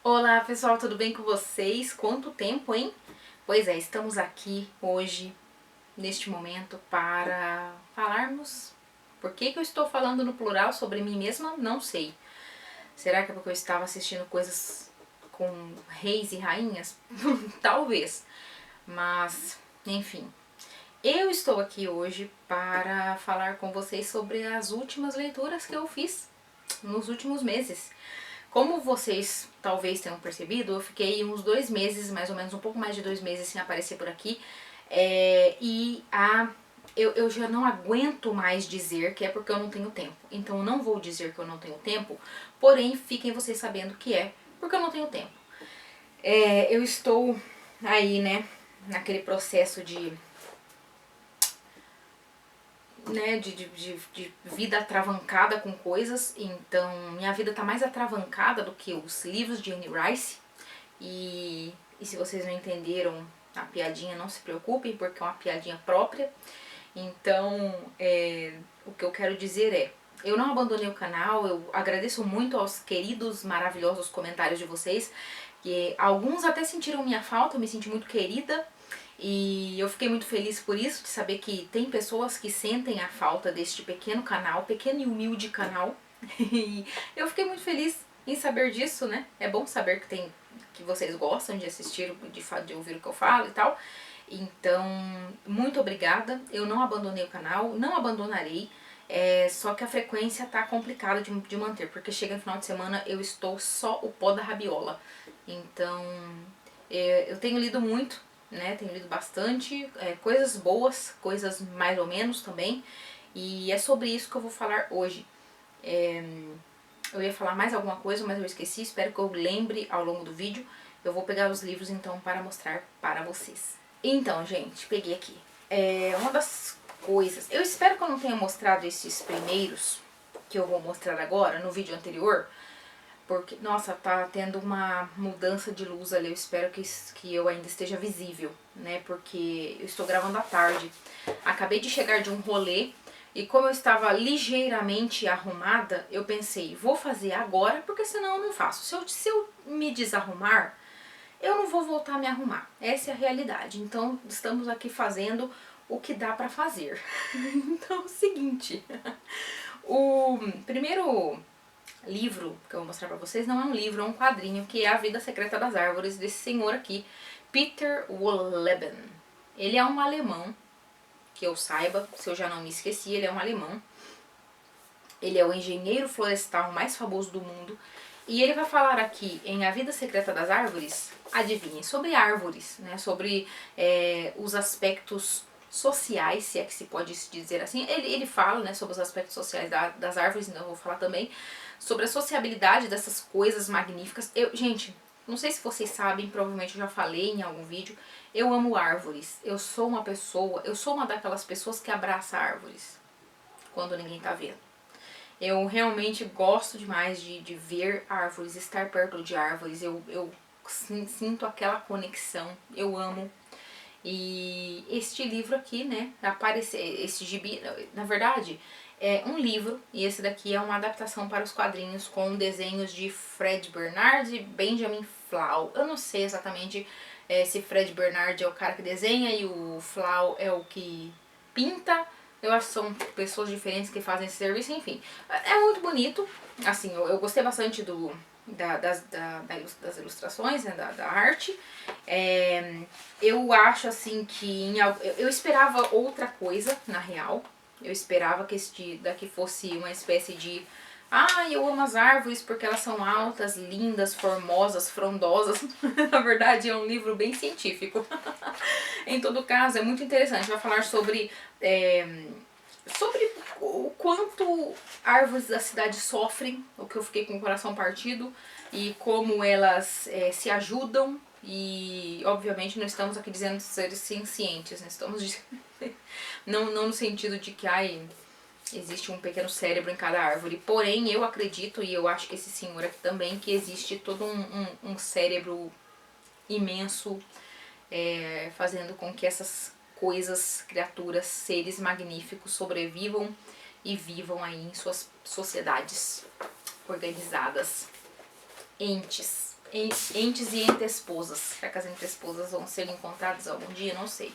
Olá pessoal, tudo bem com vocês? Quanto tempo, hein? Pois é, estamos aqui hoje, neste momento, para falarmos... Por que eu estou falando no plural sobre mim mesma? Não sei. Será que é porque eu estava assistindo coisas com reis e rainhas? Talvez. Mas, enfim. Eu estou aqui hoje para falar com vocês sobre as últimas leituras que eu fiz nos últimos meses. Como vocês talvez tenham percebido, eu fiquei uns 2 meses, mais ou menos um pouco mais de 2 meses sem aparecer por aqui. Eu já não aguento mais dizer que é porque eu não tenho tempo. Então eu não vou dizer que eu não tenho tempo, porém fiquem vocês sabendo que é porque eu não tenho tempo. Eu estou aí, né, naquele processo de vida atravancada com coisas. Então minha vida tá mais atravancada do que os livros de Anne Rice. E se vocês não entenderam a piadinha, não se preocupem, porque é uma piadinha própria. Então o que eu quero dizer é, eu não abandonei o canal, eu agradeço muito aos queridos, maravilhosos comentários de vocês, que alguns até sentiram minha falta, eu me senti muito querida. E eu fiquei muito feliz por isso, de saber que tem pessoas que sentem a falta deste pequeno canal, pequeno e humilde canal. E eu fiquei muito feliz em saber disso, né? É bom saber que vocês gostam de assistir, de ouvir o que eu falo e tal. Então, muito obrigada. Eu não abandonei o canal, não abandonarei. Só que a frequência tá complicada de manter, porque chega no final de semana eu estou só o pó da rabiola. Então, eu tenho lido muito, né? Tenho lido bastante, coisas boas, coisas mais ou menos também. E é sobre isso que eu vou falar hoje. Eu ia falar mais alguma coisa, mas eu esqueci. Espero que eu lembre ao longo do vídeo. Eu vou pegar os livros então para mostrar para vocês. Então, gente, peguei aqui. Uma das coisas... Eu espero que eu não tenha mostrado esses primeiros que eu vou mostrar agora no vídeo anterior. Porque, nossa, tá tendo uma mudança de luz ali. Eu espero que eu ainda esteja visível, né? Porque eu estou gravando à tarde. Acabei de chegar de um rolê. E como eu estava ligeiramente arrumada, eu pensei, vou fazer agora, porque senão eu não faço. Se eu me desarrumar, eu não vou voltar a me arrumar. Essa é a realidade. Então, estamos aqui fazendo o que dá pra fazer. Então, é o seguinte. O primeiro livro que eu vou mostrar pra vocês não é um livro, é um quadrinho, que é A Vida Secreta das Árvores, desse senhor aqui, Peter Wohlleben. Ele é um alemão, que eu saiba, se eu já não me esqueci, ele é um alemão. Ele é o engenheiro florestal mais famoso do mundo. E ele vai falar aqui em A Vida Secreta das Árvores, adivinhem, sobre árvores, né? Sobre os aspectos sociais, se é que se pode dizer assim. Ele fala, né, sobre os aspectos sociais das árvores, então eu vou falar também sobre a sociabilidade dessas coisas magníficas. Gente, não sei se vocês sabem, provavelmente eu já falei em algum vídeo, eu amo árvores. Eu sou uma daquelas pessoas que abraça árvores quando ninguém tá vendo. Eu realmente gosto demais de ver árvores, estar perto de árvores. Eu sinto aquela conexão, eu amo. E este livro aqui, né, esse gibi, na verdade, é um livro, e esse daqui é uma adaptação para os quadrinhos com desenhos de Fred Bernard e Benjamin Flau. Eu não sei exatamente se Fred Bernard é o cara que desenha e o Flau é o que pinta. Eu acho que são pessoas diferentes que fazem esse serviço, enfim. É muito bonito, assim, eu gostei bastante das ilustrações, né, da arte. Eu acho assim que eu esperava outra coisa, na real. Eu esperava que este daqui fosse uma espécie de... eu amo as árvores porque elas são altas, lindas, formosas, frondosas. Na verdade é um livro bem científico. Em todo caso, é muito interessante. Vai falar sobre o quanto árvores da cidade sofrem, o que eu fiquei com o coração partido, e como elas se ajudam. E obviamente não estamos aqui dizendo seres cientes, né? Estamos não no sentido de que existe um pequeno cérebro em cada árvore, porém eu acredito, e eu acho que esse senhor aqui também, que existe todo um cérebro imenso fazendo com que essas coisas, criaturas, seres magníficos sobrevivam e vivam aí em suas sociedades organizadas, entes. Entes e Entesposas. Será que as Entesposas vão ser encontradas algum dia? Não sei.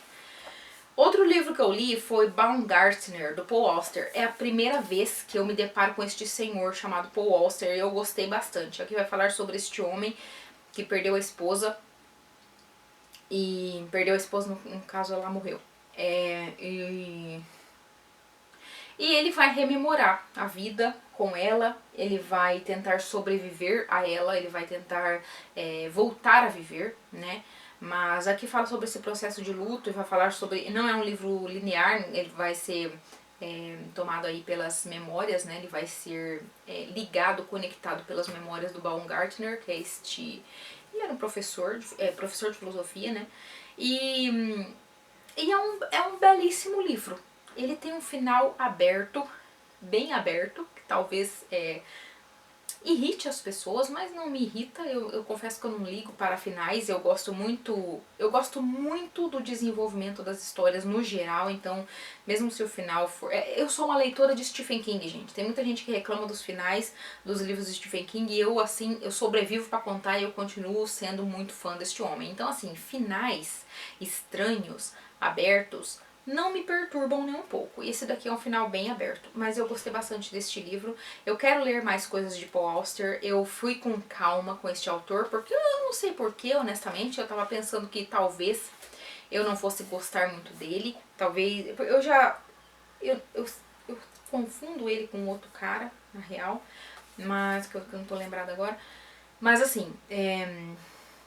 Outro livro que eu li foi Baumgartner, do Paul Auster. É a primeira vez que eu me deparo com este senhor chamado Paul Auster e eu gostei bastante. Aqui vai falar sobre este homem que perdeu a esposa. E perdeu a esposa, no caso ela morreu. E ele vai rememorar a vida com ela, ele vai tentar sobreviver a ela, ele vai tentar voltar a viver, né? Mas aqui fala sobre esse processo de luto e vai falar sobre... Não é um livro linear, ele vai ser tomado aí pelas memórias, né? Ele vai ser ligado, conectado pelas memórias do Baumgartner, que é este... Ele era um professor de filosofia, né? E é um belíssimo livro. Ele tem um final aberto, bem aberto, que talvez irrite as pessoas, mas não me irrita. Eu confesso que eu não ligo para finais. Eu gosto muito do desenvolvimento das histórias no geral, então mesmo se o final for... eu sou uma leitora de Stephen King, gente. Tem muita gente que reclama dos finais dos livros de Stephen King e eu, assim, eu sobrevivo para contar e eu continuo sendo muito fã deste homem. Então, assim, finais estranhos, abertos, não me perturbam nem um pouco. Esse daqui é um final bem aberto, mas eu gostei bastante deste livro. Eu quero ler mais coisas de Paul Auster. Eu fui com calma com este autor, porque eu não sei porquê, honestamente. Eu tava pensando que talvez eu não fosse gostar muito dele. Talvez... Eu confundo ele com outro cara, na real, mas que eu não tô lembrada agora. Mas assim,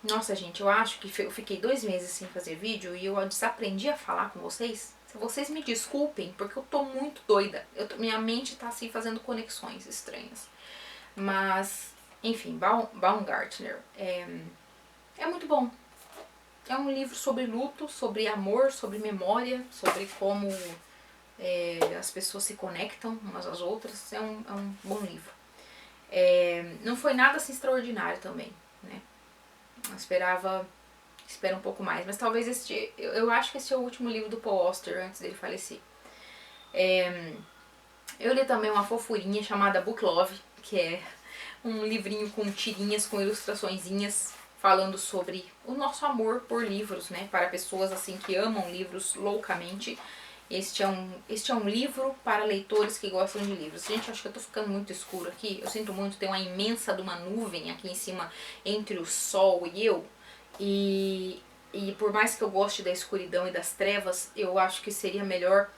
nossa, gente, eu acho que eu fiquei 2 meses sem fazer vídeo e eu desaprendi a falar com vocês. Se vocês me desculpem, porque eu tô muito doida. Minha mente tá assim fazendo conexões estranhas. Mas, enfim, Baumgartner é muito bom. É um livro sobre luto, sobre amor, sobre memória, sobre como as pessoas se conectam umas às outras. É um bom livro. Não foi nada assim extraordinário também, né? Eu espero um pouco mais, mas talvez eu acho que esse é o último livro do Paul Auster antes dele falecer. Eu li também uma fofurinha chamada Book Love, que é um livrinho com tirinhas, com ilustraçõezinhas, falando sobre o nosso amor por livros, né, para pessoas assim que amam livros loucamente. Este é um livro para leitores que gostam de livros. Gente, acho que eu tô ficando muito escuro aqui. Eu sinto muito, tem uma imensa de uma nuvem aqui em cima entre o sol e eu. E por mais que eu goste da escuridão e das trevas, eu acho que seria melhor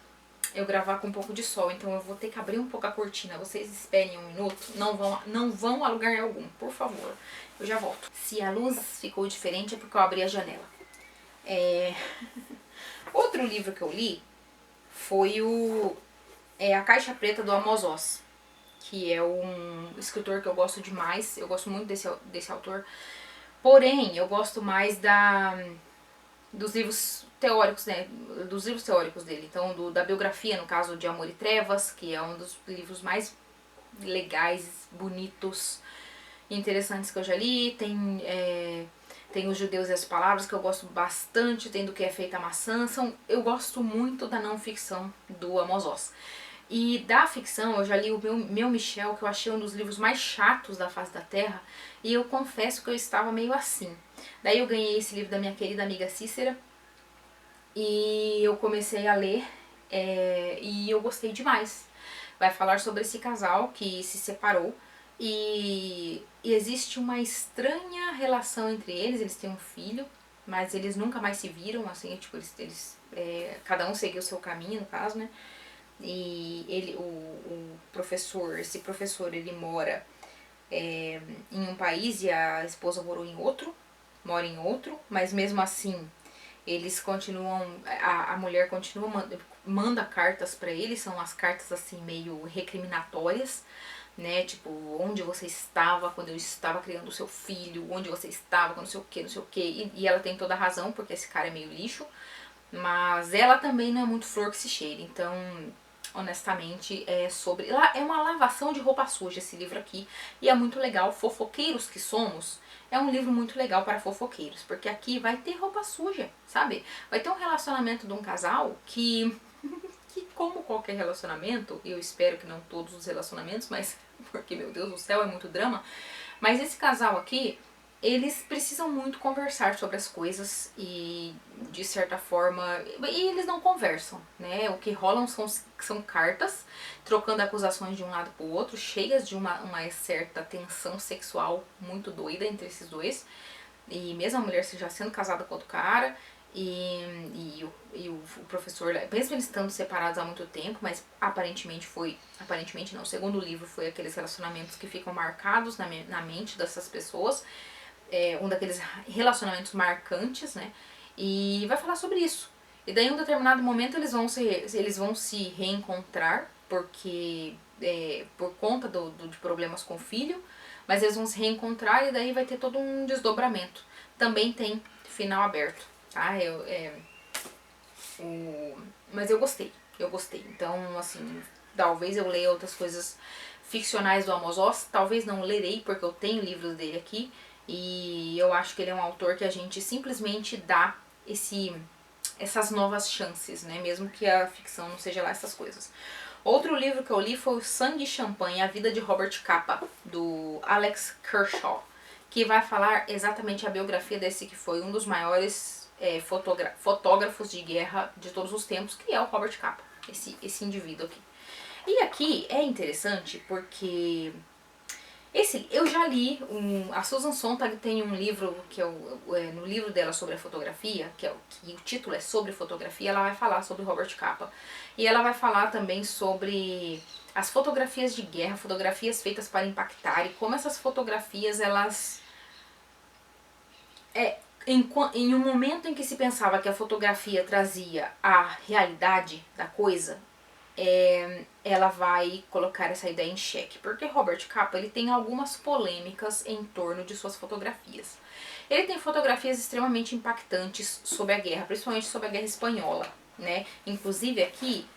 eu gravar com um pouco de sol. Então eu vou ter que abrir um pouco a cortina. Vocês esperem um minuto. Não vão a lugar algum, por favor. Eu já volto. Se a luz ficou diferente é porque eu abri a janela. Outro livro que eu li foi A Caixa Preta do Amos Oz, que é um escritor que eu gosto demais. Eu gosto muito desse autor. Porém, eu gosto mais dos livros teóricos, né? Dos livros teóricos dele. Então, da biografia, no caso de Amor e Trevas, que é um dos livros mais legais, bonitos e interessantes que eu já li. Tem Os Judeus e as Palavras, que eu gosto bastante. Tem Do Que É Feita a Maçã. Eu gosto muito da não ficção do Amos Oz. E da ficção, eu já li o Meu Michel, que eu achei um dos livros mais chatos da face da Terra, e eu confesso que eu estava meio assim. Daí eu ganhei esse livro da minha querida amiga Cícera, e eu comecei a ler, e eu gostei demais. Vai falar sobre esse casal que se separou, e existe uma estranha relação entre eles têm um filho, mas eles nunca mais se viram, assim, tipo, cada um seguiu o seu caminho, no caso, né? E esse professor, ele mora em um país e a esposa mora em outro, mas mesmo assim eles continuam, a mulher continua, manda cartas pra ele, são as cartas assim meio recriminatórias, né, tipo, onde você estava quando eu estava criando o seu filho, onde você estava quando não sei o que, e ela tem toda a razão, porque esse cara é meio lixo, mas ela também não é muito flor que se cheire, então honestamente é uma lavação de roupa suja esse livro aqui, e é muito legal. Fofoqueiros que somos, é um livro muito legal para fofoqueiros, porque aqui vai ter roupa suja, sabe? Vai ter um relacionamento de um casal que como qualquer relacionamento, eu espero que não todos os relacionamentos, mas porque meu Deus do céu, é muito drama, mas esse casal aqui eles precisam muito conversar sobre as coisas e, de certa forma, e eles não conversam, né? O que rolam são cartas, trocando acusações de um lado pro outro, cheias de uma certa tensão sexual muito doida entre esses dois. E mesmo a mulher já sendo casada com outro cara, o professor, mesmo eles estando separados há muito tempo, mas aparentemente não, segundo o livro, foi aqueles relacionamentos que ficam marcados na mente dessas pessoas, um daqueles relacionamentos marcantes, né? E vai falar sobre isso. E daí, em um determinado momento, eles vão se reencontrar, porque por conta de problemas com o filho, mas eles vão se reencontrar e daí vai ter todo um desdobramento. Também tem final aberto, tá? Mas eu gostei. Então, assim, talvez eu leia outras coisas ficcionais do Amos Oz, talvez não lerei, porque eu tenho livros dele aqui, e eu acho que ele é um autor que a gente simplesmente dá essas novas chances, né? Mesmo que a ficção não seja lá essas coisas. Outro livro que eu li foi o Sangue e Champanhe, A Vida de Robert Capa, do Alex Kershaw, que vai falar exatamente a biografia desse que foi um dos maiores fotógrafos de guerra de todos os tempos, que é o Robert Capa, esse indivíduo aqui. E aqui é interessante porque eu já li, a Susan Sontag tem um livro, que no livro dela sobre a fotografia, que o título é Sobre Fotografia, ela vai falar sobre Robert Capa. E ela vai falar também sobre as fotografias de guerra, fotografias feitas para impactar, e como essas fotografias, elas... em um momento em que se pensava que a fotografia trazia a realidade da coisa, ela vai colocar essa ideia em xeque, porque Robert Capa ele tem algumas polêmicas em torno de suas fotografias. Ele tem fotografias extremamente impactantes sobre a guerra, principalmente sobre a Guerra Espanhola, né? Inclusive aqui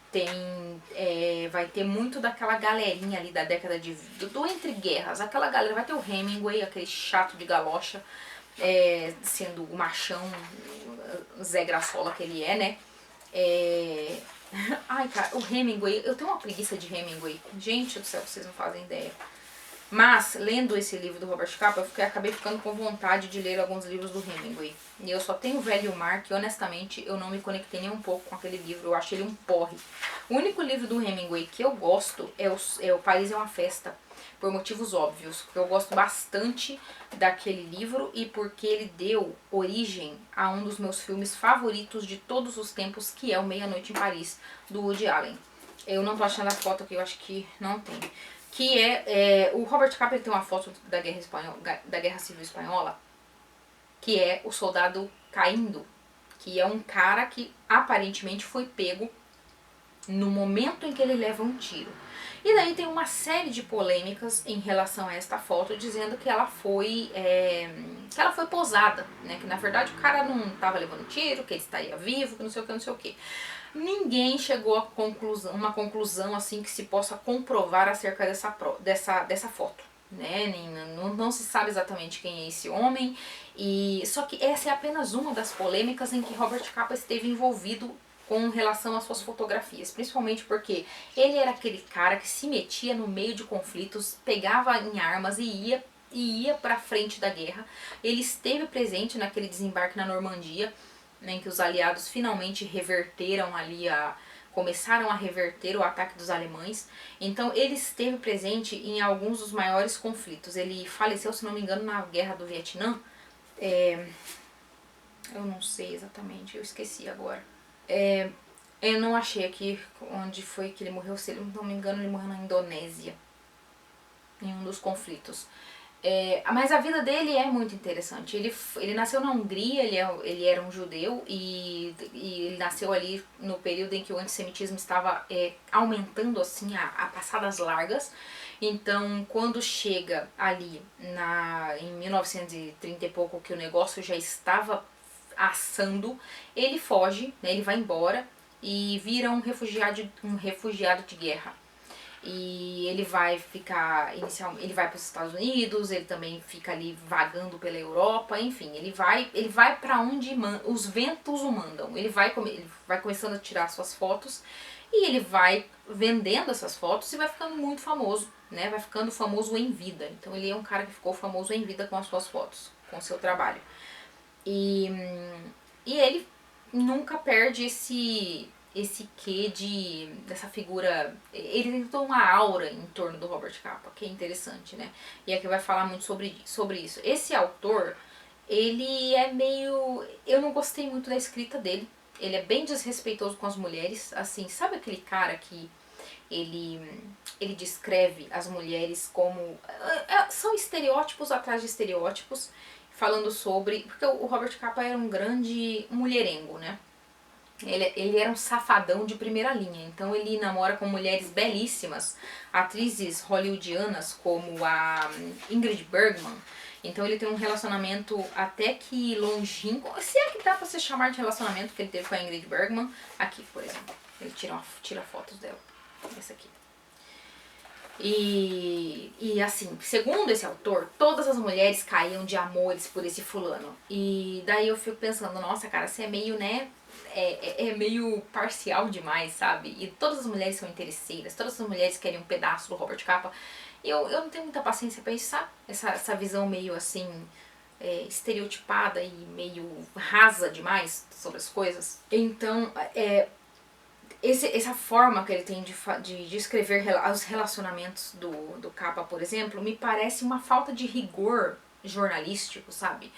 vai ter muito daquela galerinha ali da década do entre guerras, aquela galera, vai ter o Hemingway, aquele chato de galocha, sendo o machão Zé Graçola que ele é, né? Ai, cara, o Hemingway, eu tenho uma preguiça de Hemingway. Gente do céu, vocês não fazem ideia. Mas, lendo esse livro do Robert Capa, eu acabei ficando com vontade de ler alguns livros do Hemingway. E eu só tenho o Velho e o Mar, que honestamente eu não me conectei nem um pouco com aquele livro. Eu achei ele um porre. O único livro do Hemingway que eu gosto é o Paris é uma Festa, por motivos óbvios. Porque eu gosto bastante daquele livro e porque ele deu origem a um dos meus filmes favoritos de todos os tempos, que é o Meia-Noite em Paris, do Woody Allen. Eu não tô achando a foto aqui, eu acho que não tem. Que o Robert Capa, ele tem uma foto da Guerra Civil Espanhola, que é o soldado caindo, que é um cara que aparentemente foi pego no momento em que ele leva um tiro. E daí tem uma série de polêmicas em relação a esta foto, dizendo que ela foi posada, né? Que na verdade o cara não estava levando tiro, que ele estaria vivo, que não sei o que, não sei o que. Ninguém chegou a uma conclusão assim que se possa comprovar acerca dessa foto, né? Não se sabe exatamente quem é esse homem, só que essa é apenas uma das polêmicas em que Robert Capa esteve envolvido com relação às suas fotografias, principalmente porque ele era aquele cara que se metia no meio de conflitos, pegava em armas e ia para frente da guerra. Ele esteve presente naquele desembarque na Normandia, né, em que os aliados finalmente começaram a reverter o ataque dos alemães. Então ele esteve presente em alguns dos maiores conflitos. Ele faleceu, se não me engano, na Guerra do Vietnã. Eu não sei exatamente, eu esqueci agora. Eu não achei aqui onde foi que ele morreu, se não me engano ele morreu na Indonésia, em um dos conflitos. Mas a vida dele é muito interessante. Ele nasceu na Hungria, ele era um judeu e ele nasceu ali no período em que o antissemitismo estava aumentando assim a passadas largas. Então, quando chega ali em 1930 e pouco, que o negócio já estava assando, ele foge, né, ele vai embora e vira um refugiado de guerra. E ele vai ele vai para os Estados Unidos, ele também fica ali vagando pela Europa, enfim, ele vai para onde os ventos o mandam. Ele vai começando a tirar suas fotos e ele vai vendendo essas fotos e vai ficando muito famoso, né? Vai ficando famoso em vida. Então ele é um cara que ficou famoso em vida com as suas fotos, com o seu trabalho. E ele nunca perde esse quê dessa figura. Ele tem toda uma aura em torno do Robert Capa, que é interessante, né? E aqui vai falar muito sobre isso. Esse autor, ele é meio... Eu não gostei muito da escrita dele. Ele é bem desrespeitoso com as mulheres. Assim, sabe aquele cara que ele descreve as mulheres como... São estereótipos atrás de estereótipos, falando sobre... Porque o Robert Capa era um grande mulherengo, né? Ele era um safadão de primeira linha, então ele namora com mulheres belíssimas, atrizes hollywoodianas como a Ingrid Bergman. Então ele tem um relacionamento até que longínquo, se é que dá pra se chamar de relacionamento que ele teve com a Ingrid Bergman. Aqui, por exemplo, ele tira fotos dela, essa aqui. E assim, segundo esse autor, todas as mulheres caíam de amores por esse fulano. E daí eu fico pensando, nossa cara, você é meio, né, é meio parcial demais, sabe? E todas as mulheres são interesseiras, todas as mulheres querem um pedaço do Robert Capa. E eu não tenho muita paciência pra isso, sabe? Essa visão meio assim, estereotipada e meio rasa demais sobre as coisas. Então, essa forma que ele tem de escrever os relacionamentos do Capa, por exemplo, me parece uma falta de rigor jornalístico, sabe?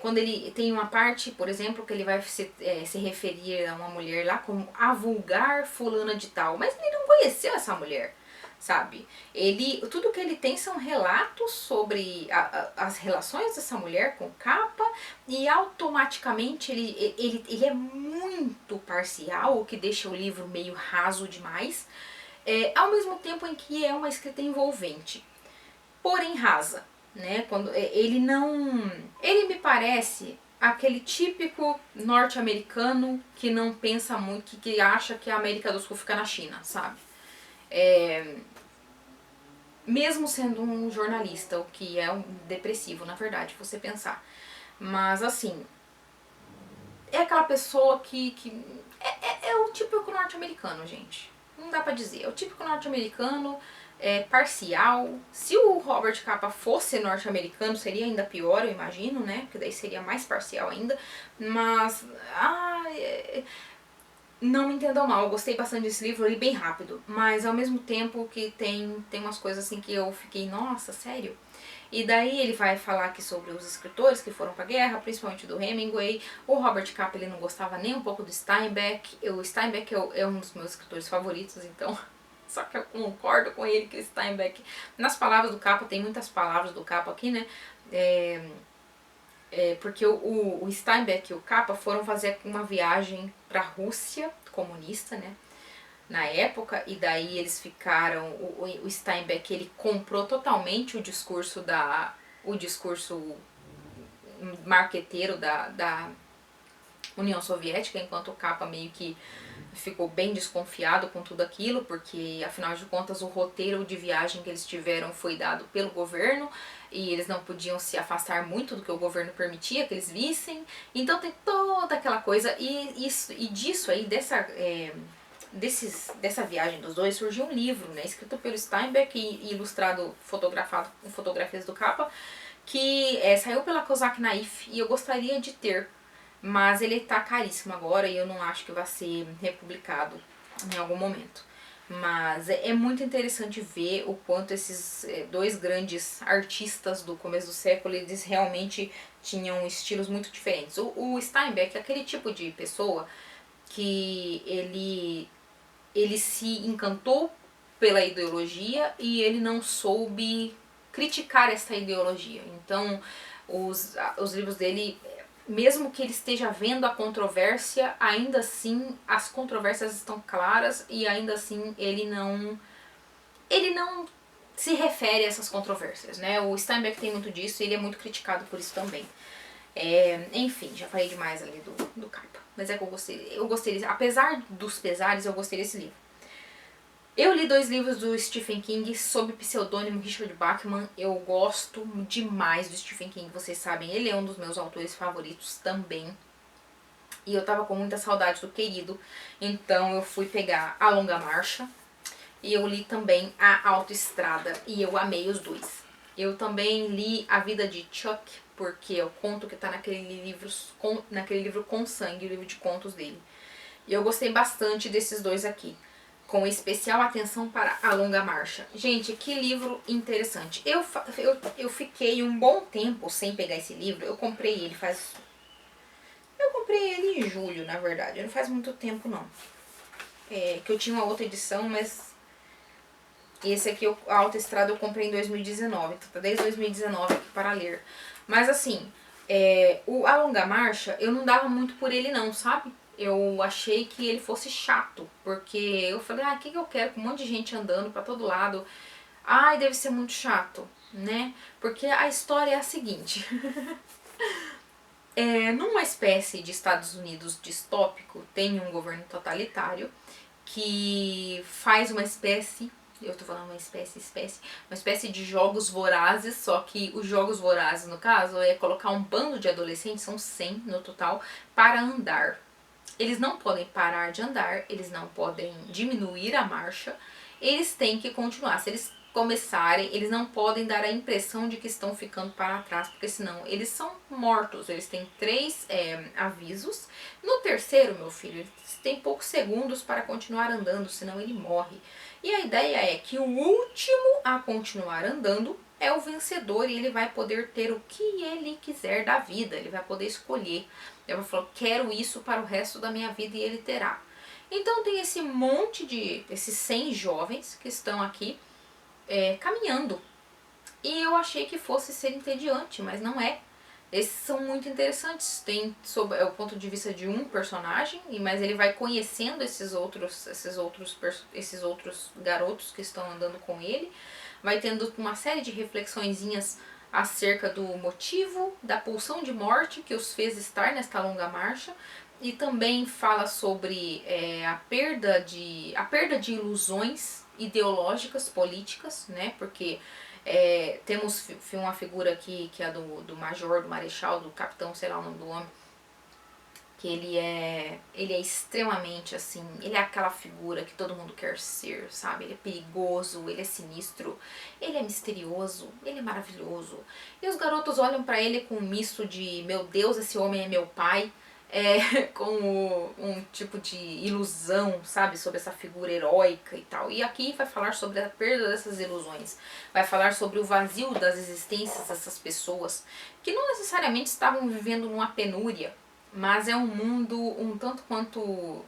Quando ele tem uma parte, por exemplo, que ele vai se referir a uma mulher lá como a vulgar fulana de tal, mas ele não conheceu essa mulher, sabe? Tudo que ele tem são relatos sobre as relações dessa mulher com o Capa, e automaticamente ele é muito parcial, o que deixa o livro meio raso demais, ao mesmo tempo em que é uma escrita envolvente, porém rasa, né? Ele me parece aquele típico norte-americano que não pensa muito, que acha que a América do Sul fica na China, sabe? Mesmo sendo um jornalista, o que é um depressivo, na verdade, você pensar. Mas assim, é aquela pessoa que é o típico norte-americano, gente. Não dá pra dizer. É o típico norte-americano, parcial. Se o Robert Capa fosse norte-americano, seria ainda pior, eu imagino, né? Porque daí seria mais parcial ainda. Mas, não me entendam mal, eu gostei bastante desse livro, eu li bem rápido. Mas ao mesmo tempo que tem umas coisas assim que eu fiquei, nossa, sério? E daí ele vai falar aqui sobre os escritores que foram pra guerra, principalmente do Hemingway. O Robert Capa, ele não gostava nem um pouco do Steinbeck. O Steinbeck é um dos meus escritores favoritos, então... Só que eu concordo com ele que o Steinbeck... Nas palavras do Capa, tem muitas palavras do Capa aqui, né? Porque o Steinbeck e o Capa foram fazer uma viagem pra Rússia comunista, né? Na época, e daí eles ficaram, o Steinbeck, ele comprou totalmente o discurso marqueteiro da União Soviética, enquanto o Capa meio que ficou bem desconfiado com tudo aquilo, porque afinal de contas o roteiro de viagem que eles tiveram foi dado pelo governo e eles não podiam se afastar muito do que o governo permitia que eles vissem. Então tem toda aquela coisa, e disso aí, dessa viagem dos dois, surgiu um livro, né, escrito pelo Steinbeck e ilustrado, fotografado com fotografias do Capa, que saiu pela Kozak Naif, e eu gostaria de ter, mas ele tá caríssimo agora e eu não acho que vai ser republicado em algum momento. Mas é muito interessante ver o quanto esses dois grandes artistas do começo do século, eles realmente tinham estilos muito diferentes. O Steinbeck é aquele tipo de pessoa que ele se encantou pela ideologia e ele não soube criticar essa ideologia. Então, os livros dele, mesmo que ele esteja vendo a controvérsia, ainda assim as controvérsias estão claras e ainda assim ele não se refere a essas controvérsias, né? O Steinbeck tem muito disso e ele é muito criticado por isso também. Enfim, já falei demais ali do Capa. Mas é que eu gostei, apesar dos pesares, eu gostei desse livro. Eu li 2 livros do Stephen King sob o pseudônimo Richard Bachman. Eu gosto demais do Stephen King, vocês sabem, ele é um dos meus autores favoritos também. E eu tava com muita saudade do querido, então eu fui pegar A Longa Marcha e eu li também A Autoestrada e eu amei os dois. Eu também li A Vida de Chuck, porque é o conto que tá naquele livro Com Sangue, o livro de contos dele. E eu gostei bastante desses dois aqui, com especial atenção para A Longa Marcha. Gente, que livro interessante. Eu fiquei um bom tempo sem pegar esse livro. Eu comprei ele em julho, na verdade. Não faz muito tempo, não. Que eu tinha uma outra edição, mas esse aqui, a Autoestrada, eu comprei em 2019. Então tá desde 2019 aqui para ler. Mas assim, A Longa Marcha, eu não dava muito por ele não, sabe? Eu achei que ele fosse chato, porque eu falei, o que eu quero com um monte de gente andando pra todo lado? Ai, deve ser muito chato, né? Porque a história é a seguinte. Numa espécie de Estados Unidos distópico, tem um governo totalitário que faz uma espécie, eu tô falando uma espécie de jogos vorazes, só que os jogos vorazes, no caso, é colocar um bando de adolescentes, são 100 no total, para andar. Eles não podem parar de andar, eles não podem diminuir a marcha, eles têm que continuar. Se eles começarem, eles não podem dar a impressão de que estão ficando para trás, porque senão eles são mortos. Eles têm 3 avisos. No terceiro, meu filho, eles têm poucos segundos para continuar andando, senão ele morre. E a ideia é que o último a continuar andando é o vencedor e ele vai poder ter o que ele quiser da vida, ele vai poder escolher. Ele vai falar, quero isso para o resto da minha vida e ele terá. Então tem esses 100 jovens que estão aqui caminhando. E eu achei que fosse ser entediante, mas não é. Esses são muito interessantes. Tem o ponto de vista de um personagem, mas ele vai conhecendo esses outros garotos que estão andando com ele. Vai tendo uma série de reflexõezinhas acerca do motivo da pulsão de morte que os fez estar nesta longa marcha. E também fala sobre a perda de ilusões ideológicas, políticas, né? Porque temos uma figura aqui que é do major, do marechal, do capitão, sei lá o nome do homem, que ele é extremamente assim, ele é aquela figura que todo mundo quer ser, sabe? Ele é perigoso, ele é sinistro, ele é misterioso, ele é maravilhoso. E os garotos olham pra ele com um misto de, meu Deus, esse homem é meu pai, com um tipo de ilusão, sabe, sobre essa figura heróica e tal. E aqui vai falar sobre a perda dessas ilusões, vai falar sobre o vazio das existências dessas pessoas, que não necessariamente estavam vivendo numa penúria, mas é um mundo um tanto quanto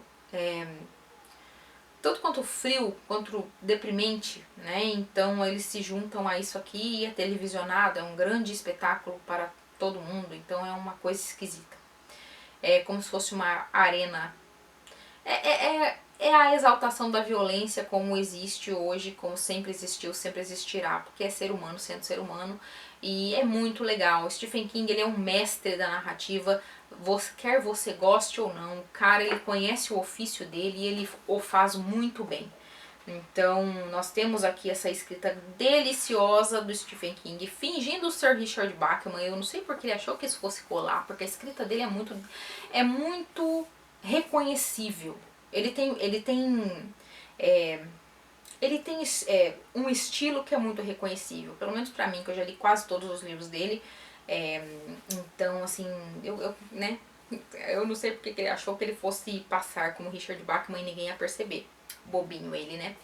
frio, quanto deprimente, né? Então eles se juntam a isso aqui e é televisionado, é um grande espetáculo para todo mundo, então é uma coisa esquisita. É como se fosse uma arena. É a exaltação da violência como existe hoje, como sempre existiu, sempre existirá, porque é ser humano sendo ser humano, e é muito legal. Stephen King, ele é um mestre da narrativa, quer você goste ou não, o cara, ele conhece o ofício dele e ele o faz muito bem. Então, nós temos aqui essa escrita deliciosa do Stephen King, fingindo ser Richard Bachman. Eu não sei porque ele achou que isso fosse colar, porque a escrita dele é muito reconhecível. Ele tem um estilo que é muito reconhecível, pelo menos pra mim, que eu já li quase todos os livros dele. Então, assim, eu não sei porque ele achou que ele fosse passar como Richard Bachman e ninguém ia perceber. Bobinho ele, né?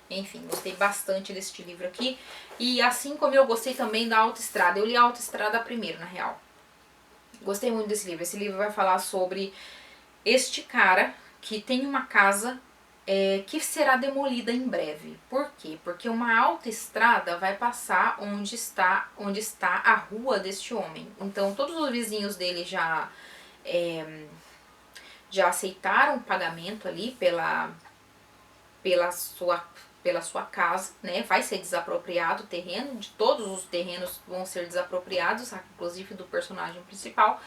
Enfim, gostei bastante deste livro aqui. E assim como eu gostei também da Autoestrada. Eu li a Autoestrada primeiro, na real. Gostei muito desse livro. Esse livro vai falar sobre este cara que tem uma casa que será demolida em breve. Por quê? Porque uma autoestrada vai passar onde está a rua deste homem. Então todos os vizinhos dele já aceitaram o pagamento ali pela sua casa, né? Vai ser desapropriado o terreno, de todos os terrenos vão ser desapropriados, inclusive do personagem principal.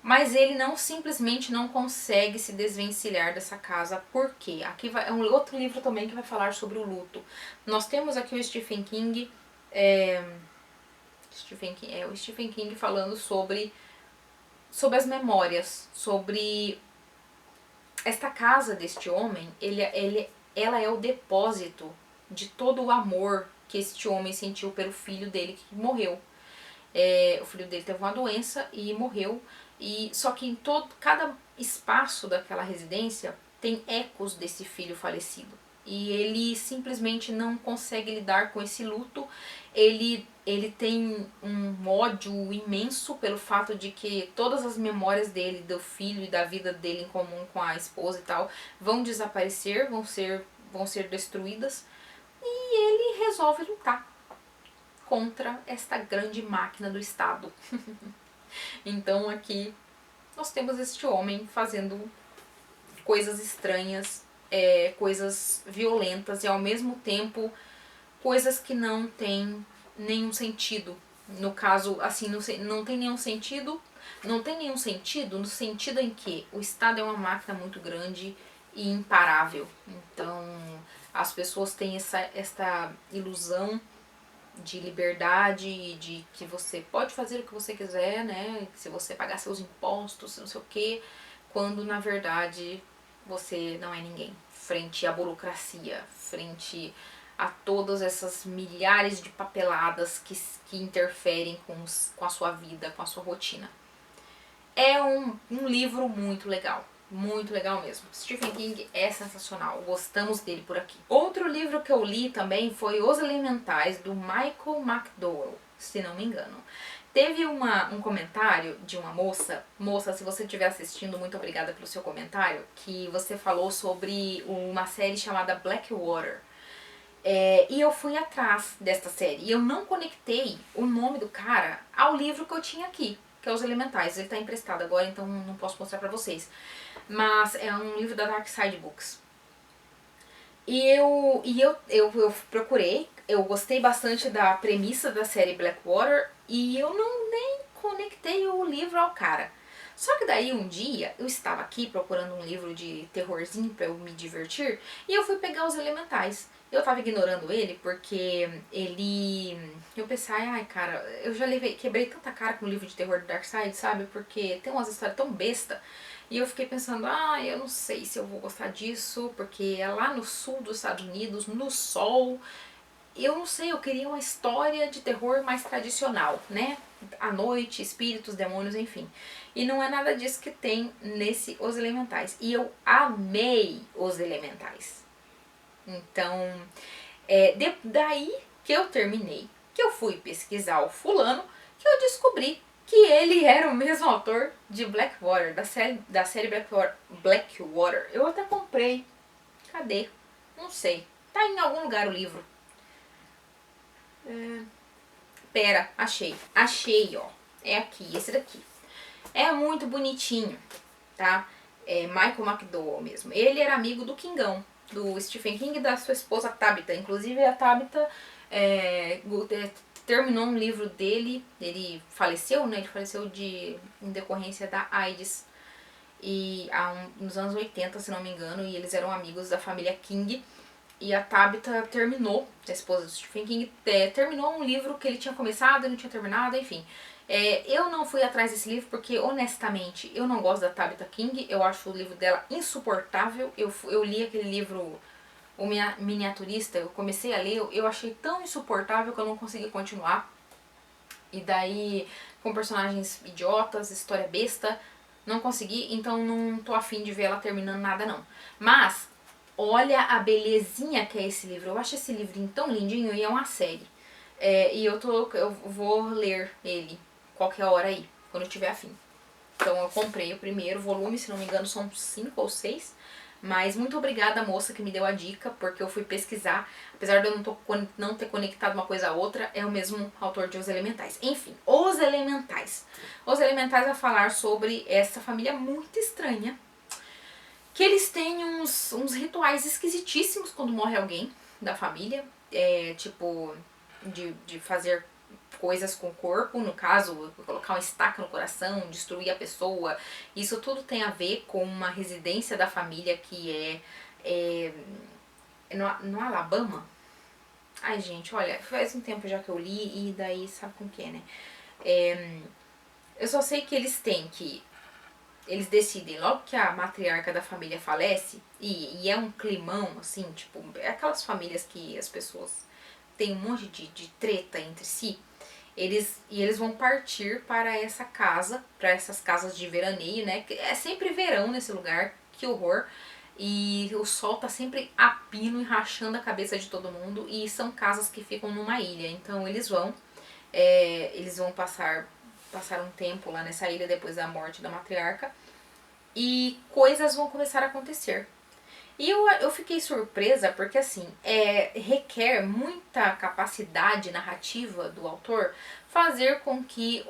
Mas ele simplesmente não consegue se desvencilhar dessa casa. Por quê? Aqui é um outro livro também que vai falar sobre o luto. Nós temos aqui o Stephen King, o Stephen King falando sobre as memórias, sobre esta casa deste homem. Ela é o depósito de todo o amor que este homem sentiu pelo filho dele que morreu. O filho dele teve uma doença e morreu. E só que em cada espaço daquela residência tem ecos desse filho falecido. E ele simplesmente não consegue lidar com esse luto. Ele tem um ódio imenso pelo fato de que todas as memórias dele, do filho e da vida dele em comum com a esposa e tal, vão desaparecer, vão ser destruídas. E ele resolve lutar contra esta grande máquina do Estado. Então aqui nós temos este homem fazendo coisas estranhas, coisas violentas e ao mesmo tempo coisas que não têm nenhum sentido. No caso, assim, não tem nenhum sentido. Não tem nenhum sentido no sentido em que o Estado é uma máquina muito grande e imparável. Então as pessoas têm esta ilusão de liberdade e de que você pode fazer o que você quiser, né? Se você pagar seus impostos, não sei o quê, quando na verdade você não é ninguém frente à burocracia, frente a todas essas milhares de papeladas que interferem com a sua vida, com a sua rotina. É um livro muito legal mesmo. Stephen King é sensacional, gostamos dele por aqui. Outro livro que eu li também foi Os Elementais, do Michael McDowell, se não me engano. Teve um comentário de uma moça, se você estiver assistindo, muito obrigada pelo seu comentário, que você falou sobre uma série chamada Blackwater. E eu fui atrás desta série e eu não conectei o nome do cara ao livro que eu tinha aqui, que é Os Elementais. Ele tá emprestado agora, então não posso mostrar pra vocês. Mas é um livro da Dark Side Books. E eu procurei, eu gostei bastante da premissa da série Blackwater e eu não nem conectei o livro ao cara. Só que daí um dia eu estava aqui procurando um livro de terrorzinho pra eu me divertir e eu fui pegar Os Elementais. Eu tava ignorando ele porque eu pensei, ai cara, eu já quebrei tanta cara com o livro de terror do Dark Side, sabe? Porque tem umas histórias tão besta. E eu fiquei pensando, eu não sei se eu vou gostar disso, porque é lá no sul dos Estados Unidos, no sol. Eu não sei, eu queria uma história de terror mais tradicional, né? À noite, espíritos, demônios, enfim. E não é nada disso que tem nesse Os Elementais. E eu amei Os Elementais. Então, daí que eu terminei, que eu fui pesquisar o fulano, que eu descobri que ele era o mesmo autor de Blackwater, da série Blackwater. Eu até comprei. Cadê? Não sei. Tá em algum lugar o livro. Pera, achei. Achei, ó. É aqui, esse daqui. É muito bonitinho, tá? É Michael McDowell mesmo. Ele era amigo do Kingão, do Stephen King e da sua esposa Tabitha. Inclusive a Tabitha terminou um livro dele, ele faleceu, né? Ele faleceu em decorrência da AIDS. E nos anos 80, se não me engano, e eles eram amigos da família King. E a Tabitha terminou, a esposa do Stephen King, terminou um livro que ele tinha começado e não tinha terminado, enfim. Eu não fui atrás desse livro porque, honestamente, eu não gosto da Tabitha King. Eu acho o livro dela insuportável. Eu li aquele livro, O Miniaturista, eu comecei a ler, eu achei tão insuportável que eu não consegui continuar. E daí, com personagens idiotas, história besta, não consegui, então não tô afim de ver ela terminando nada não. Mas, olha a belezinha que é esse livro. Eu acho esse livrinho tão lindinho e é uma série. E eu vou ler ele qualquer hora aí, quando eu tiver afim. Então eu comprei o primeiro volume, se não me engano são 5 ou 6. Mas muito obrigada, moça, que me deu a dica, porque eu fui pesquisar. Apesar de eu não ter conectado uma coisa a outra, é o mesmo autor de Os Elementais. Enfim, Os Elementais. Os Elementais vai falar sobre essa família muito estranha, que eles têm uns rituais esquisitíssimos quando morre alguém da família. Tipo, de fazer coisas com o corpo, no caso, colocar uma estaca no coração, destruir a pessoa. Isso tudo tem a ver com uma residência da família que é no Alabama. Ai, gente, olha, faz um tempo já que eu li e daí sabe com o que, né? Eu só sei que eles decidem, logo que a matriarca da família falece, e é um climão, assim, tipo, é aquelas famílias que as pessoas têm um monte de treta entre si. Eles vão partir para essa casa, para essas casas de veraneio, né? É sempre verão nesse lugar, que horror. E o sol tá sempre a pino e rachando a cabeça de todo mundo. E são casas que ficam numa ilha. Então eles vão passar um tempo lá nessa ilha depois da morte da matriarca. E coisas vão começar a acontecer. E eu fiquei surpresa porque, assim, requer muita capacidade narrativa do autor fazer com que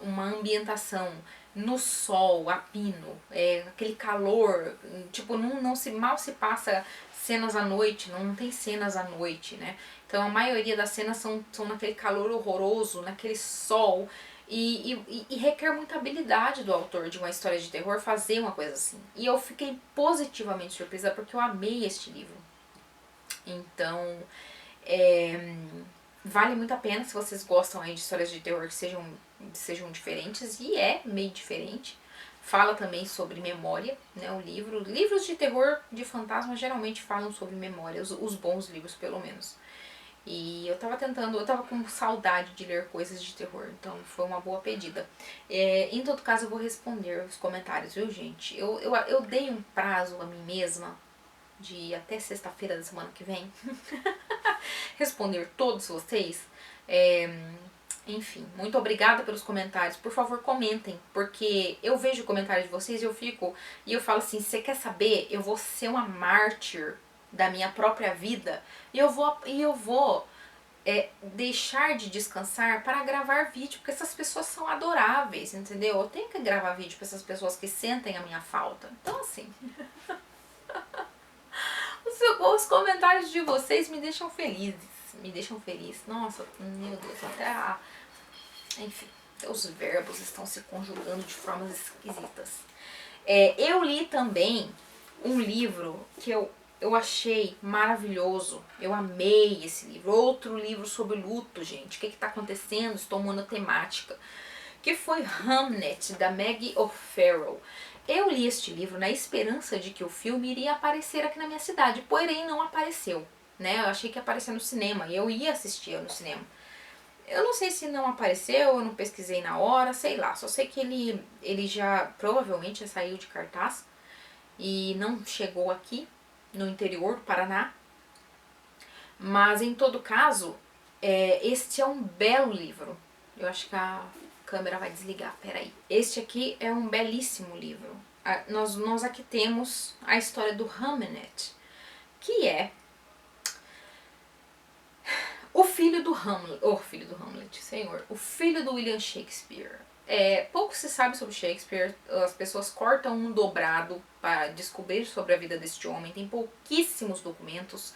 uma ambientação no sol, a pino, aquele calor, tipo, mal se passa cenas à noite, não tem cenas à noite, né? Então a maioria das cenas são naquele calor horroroso, naquele sol. E requer muita habilidade do autor de uma história de terror fazer uma coisa assim. E eu fiquei positivamente surpresa porque eu amei este livro. Então, vale muito a pena se vocês gostam aí de histórias de terror que sejam diferentes. E é meio diferente. Fala também sobre memória, né, o livro. Livros de terror de fantasma geralmente falam sobre memória, os bons livros pelo menos. E eu tava com saudade de ler coisas de terror, então foi uma boa pedida. Em todo caso, eu vou responder os comentários, viu, gente? Eu dei um prazo a mim mesma de até sexta-feira da semana que vem responder todos vocês. Enfim, muito obrigada pelos comentários. Por favor, comentem, porque eu vejo o comentário de vocês e eu falo assim, você quer saber? Eu vou ser uma mártir da minha própria vida e eu vou deixar de descansar para gravar vídeo, porque essas pessoas são adoráveis, entendeu? Eu tenho que gravar vídeo para essas pessoas que sentem a minha falta. Então, assim, os comentários de vocês me deixam felizes, Nossa, meu Deus, enfim, os verbos estão se conjugando de formas esquisitas. Eu li também um livro que eu achei maravilhoso. Eu amei esse livro. Outro livro sobre luto, gente. O que está acontecendo? Estou monotemática. Que foi Hamnet, da Maggie O'Farrell. Eu li este livro na esperança de que o filme iria aparecer aqui na minha cidade, porém não apareceu. Né? Eu achei que ia aparecer no cinema e eu ia assistir no cinema. Eu não sei se não apareceu, eu não pesquisei na hora, sei lá. Só sei que ele já provavelmente já saiu de cartaz e não chegou aqui no interior do Paraná. Mas em todo caso, este é um belo livro. Eu acho que a câmera vai desligar, peraí. Este aqui é um belíssimo livro. Nós aqui temos a história do Hamnet, que é o filho do Hamlet, senhor, o filho do William Shakespeare. Pouco se sabe sobre Shakespeare, as pessoas cortam um dobrado para descobrir sobre a vida deste homem, tem pouquíssimos documentos,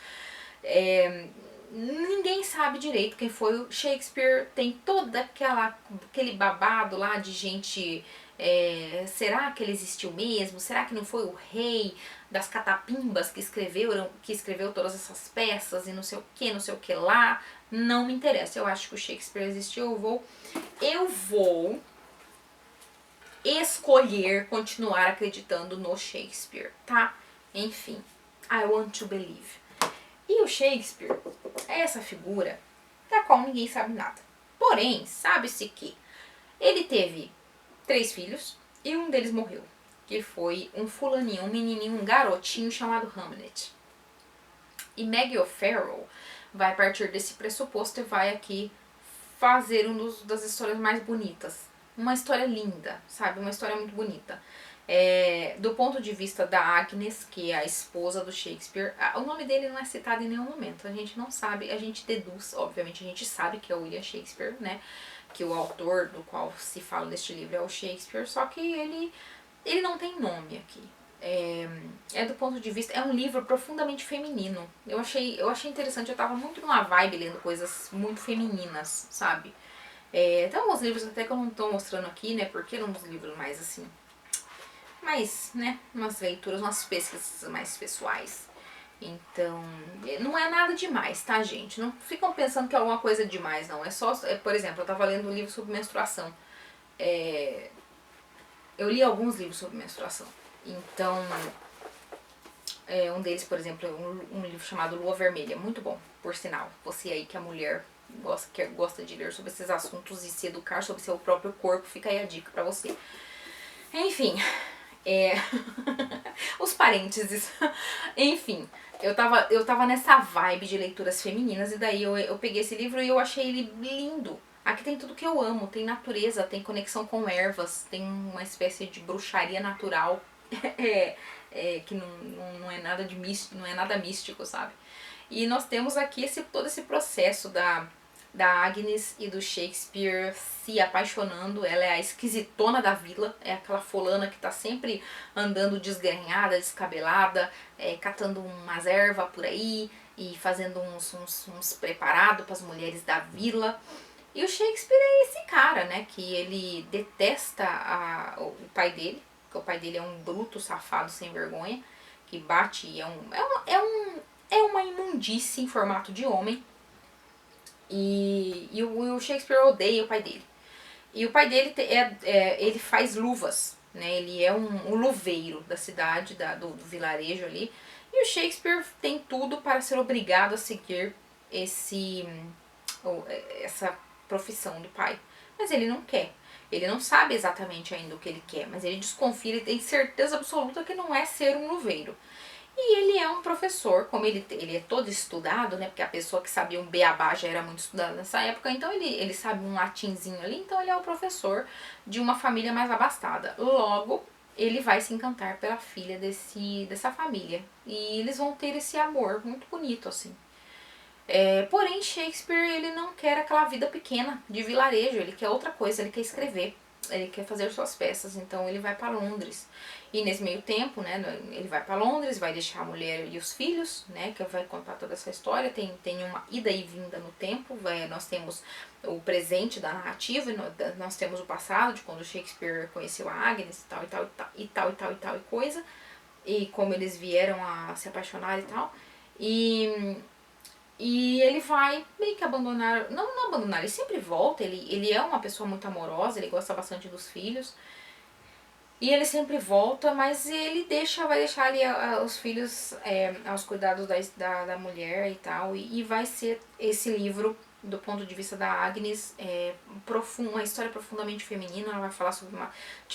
ninguém sabe direito quem foi o Shakespeare, tem todo aquele babado lá de gente, será que ele existiu mesmo? Será que não foi o rei das catapimbas que escreveu todas essas peças e não sei o que lá? Não me interessa, eu acho que o Shakespeare existiu, eu vou escolher continuar acreditando no Shakespeare, tá? Enfim, I want to believe. E o Shakespeare é essa figura da qual ninguém sabe nada. Porém, sabe-se que ele teve 3 filhos e um deles morreu, que foi um fulaninho, um menininho, um garotinho chamado Hamlet. E Maggie O'Farrell vai partir desse pressuposto e vai aqui fazer das histórias mais bonitas. Uma história linda, sabe? Uma história muito bonita. Do ponto de vista da Agnes, que é a esposa do Shakespeare, o nome dele não é citado em nenhum momento. A gente não sabe, a gente deduz, obviamente a gente sabe que é o William Shakespeare, né? Que o autor do qual se fala neste livro é o Shakespeare, só que ele não tem nome aqui. Do ponto de vista, é um livro profundamente feminino. Eu achei interessante, eu tava muito numa vibe lendo coisas muito femininas, sabe? Tem alguns livros até que eu não tô mostrando aqui, né? Porque eram uns livros mais assim, né? Umas leituras, umas pesquisas mais pessoais. Então, não é nada demais, tá, gente? Não ficam pensando que é alguma coisa demais, não. É só, por exemplo, eu tava lendo um livro sobre menstruação. Eu li alguns livros sobre menstruação. Então, um deles, por exemplo, é um livro chamado Lua Vermelha. Muito bom, por sinal. Você aí que é mulher gosta de ler sobre esses assuntos e se educar sobre seu próprio corpo, fica aí a dica pra você. Enfim, os parênteses. Enfim, eu tava nessa vibe de leituras femininas e daí eu peguei esse livro e eu achei ele lindo. Aqui tem tudo que eu amo, tem natureza, tem conexão com ervas, tem uma espécie de bruxaria natural que não é nada de místico, não é nada místico, sabe? E nós temos aqui todo esse processo da Agnes e do Shakespeare se apaixonando. Ela é a esquisitona da vila, é aquela fulana que tá sempre andando desgrenhada, descabelada, catando umas ervas por aí e fazendo uns preparados para as mulheres da vila. E o Shakespeare é esse cara, né, que ele detesta o pai dele, porque o pai dele é um bruto, safado, sem vergonha, que bate e é uma imundície em formato de homem. E o Shakespeare odeia o pai dele. E o pai dele ele faz luvas, né? Ele é um luveiro da cidade, do vilarejo ali. E o Shakespeare tem tudo para ser obrigado a seguir essa profissão do pai. Mas ele não quer. Ele não sabe exatamente ainda o que ele quer, mas ele desconfia, ele tem certeza absoluta que não é ser um luveiro. E ele é um professor, como ele é todo estudado, né? Porque a pessoa que sabia um beabá já era muito estudada nessa época, então ele sabe um latinzinho ali, então ele é o professor de uma família mais abastada. Logo, ele vai se encantar pela filha dessa família. E eles vão ter esse amor muito bonito, assim. Porém, Shakespeare, ele não quer aquela vida pequena de vilarejo, ele quer outra coisa, ele quer escrever, ele quer fazer suas peças, então ele vai para Londres. E nesse meio tempo, né, ele vai para Londres, vai deixar a mulher e os filhos, né, que vai contar toda essa história, tem uma ida e vinda no tempo, nós temos o presente da narrativa, e nós temos o passado, de quando Shakespeare conheceu a Agnes e tal, e tal, e tal, e tal, e tal, e coisa, e como eles vieram a se apaixonar e tal, e ele vai meio que abandonar, não abandonar, ele sempre volta, ele é uma pessoa muito amorosa, ele gosta bastante dos filhos. E ele sempre volta, mas ele vai deixar ali os filhos aos cuidados da mulher e tal. E vai ser esse livro, do ponto de vista da Agnes, uma história profundamente feminina. Ela vai falar sobre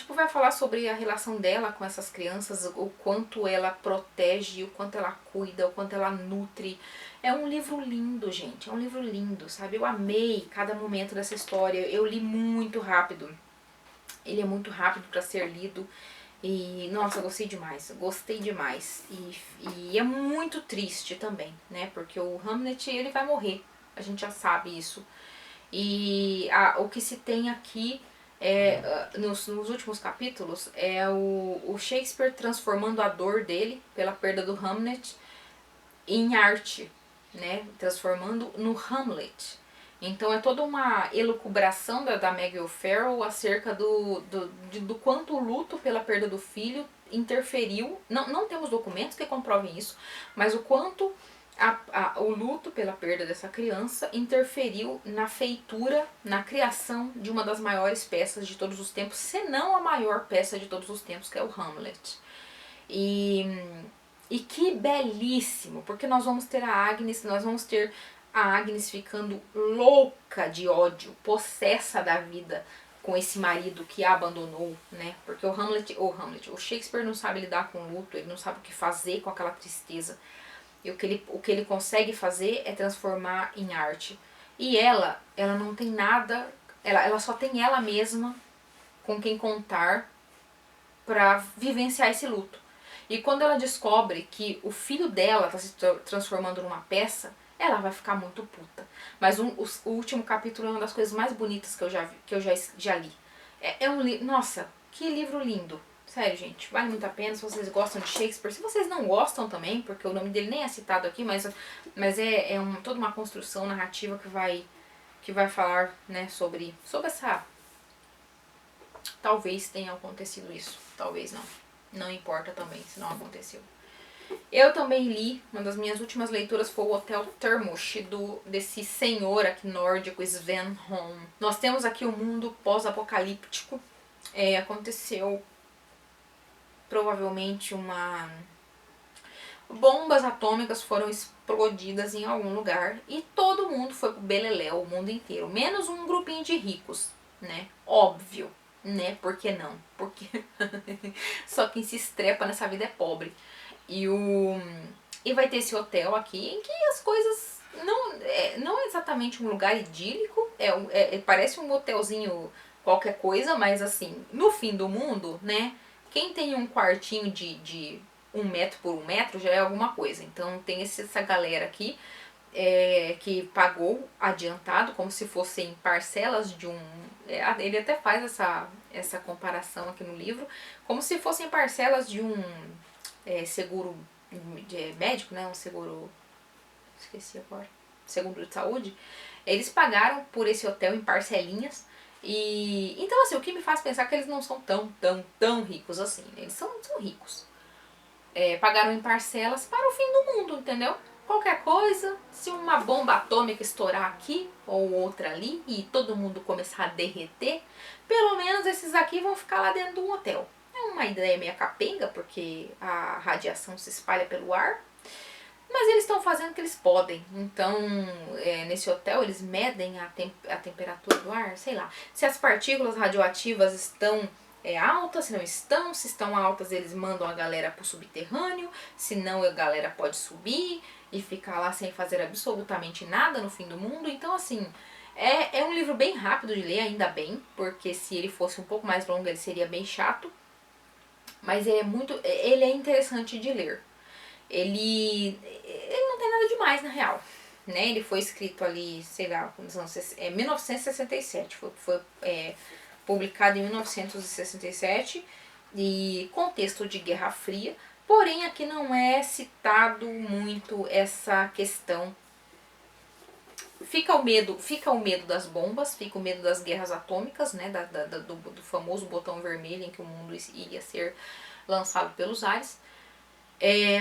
vai falar sobre a relação dela com essas crianças, o quanto ela protege, o quanto ela cuida, o quanto ela nutre. É um livro lindo, gente, é um livro lindo, sabe? Eu amei cada momento dessa história, eu li muito rápido. Ele é muito rápido para ser lido e, nossa, gostei demais. E é muito triste também, né? Porque o Hamlet, ele vai morrer, a gente já sabe isso. E o que se tem aqui nos últimos capítulos é o Shakespeare transformando a dor dele pela perda do Hamlet em arte, né? Transformando no Hamlet. Então é toda uma elucubração da Maggie O'Farrell acerca do quanto o luto pela perda do filho interferiu. Não temos documentos que comprovem isso, mas o quanto o luto pela perda dessa criança interferiu na feitura, na criação de uma das maiores peças de todos os tempos, se não a maior peça de todos os tempos, que é o Hamlet. E que belíssimo, porque nós vamos ter a Agnes ficando louca de ódio, possessa da vida com esse marido que a abandonou, né? Porque o Shakespeare não sabe lidar com o luto, ele não sabe o que fazer com aquela tristeza. E o que ele consegue fazer é transformar em arte. E ela não tem nada, ela só tem ela mesma com quem contar para vivenciar esse luto. E quando ela descobre que o filho dela está se transformando numa peça, ela vai ficar muito puta. Mas o último capítulo é uma das coisas mais bonitas que eu já li. Nossa, que livro lindo. Sério, gente, vale muito a pena se vocês gostam de Shakespeare. Se vocês não gostam também, porque o nome dele nem é citado aqui, mas toda uma construção narrativa que vai falar, né, sobre essa... Talvez tenha acontecido isso, talvez não. Não importa também se não aconteceu. Eu também li, uma das minhas últimas leituras foi o Hotel Termush, desse senhor aqui nórdico, Sven Holm. Nós temos aqui o mundo pós-apocalíptico. Aconteceu provavelmente bombas atômicas foram explodidas em algum lugar e todo mundo foi pro beleléu, o mundo inteiro, menos um grupinho de ricos, né? Óbvio, né? Por que não? Porque só quem se estrepa nessa vida é pobre. E vai ter esse hotel aqui em que as coisas não é exatamente um lugar idílico, parece um hotelzinho qualquer coisa, mas assim, no fim do mundo, né? Quem tem um quartinho de 1 metro por 1 metro já é alguma coisa. Então tem essa galera aqui que pagou adiantado, como se fossem parcelas de um... ele até faz essa comparação aqui no livro, como se fossem parcelas de um seguro médico, né? Um seguro... esqueci agora. Seguro de saúde. Eles pagaram por esse hotel em parcelinhas. E então assim, o que me faz pensar que eles não são tão ricos assim, né? Eles são ricos. Pagaram em parcelas para o fim do mundo, entendeu? Qualquer coisa, se uma bomba atômica estourar aqui ou outra ali e todo mundo começar a derreter, pelo menos esses aqui vão ficar lá dentro de um hotel. É uma ideia meio capenga, porque a radiação se espalha pelo ar, mas eles estão fazendo o que eles podem. Então, nesse hotel, eles medem a temperatura do ar, sei lá. Se as partículas radioativas estão altas, se não estão. Se estão altas, eles mandam a galera pro subterrâneo. Se não, a galera pode subir e ficar lá sem fazer absolutamente nada no fim do mundo. Então, assim, é um livro bem rápido de ler, ainda bem. Porque se ele fosse um pouco mais longo, ele seria bem chato. Mas ele é interessante de ler. Ele não tem nada demais, na real. Né? Ele foi escrito ali, sei lá, nos anos 1967. Foi publicado em 1967 e contexto de Guerra Fria. Porém, aqui não é citado muito essa questão. Fica o medo das bombas, fica o medo das guerras atômicas, né? Do famoso botão vermelho em que o mundo iria ser lançado pelos ares.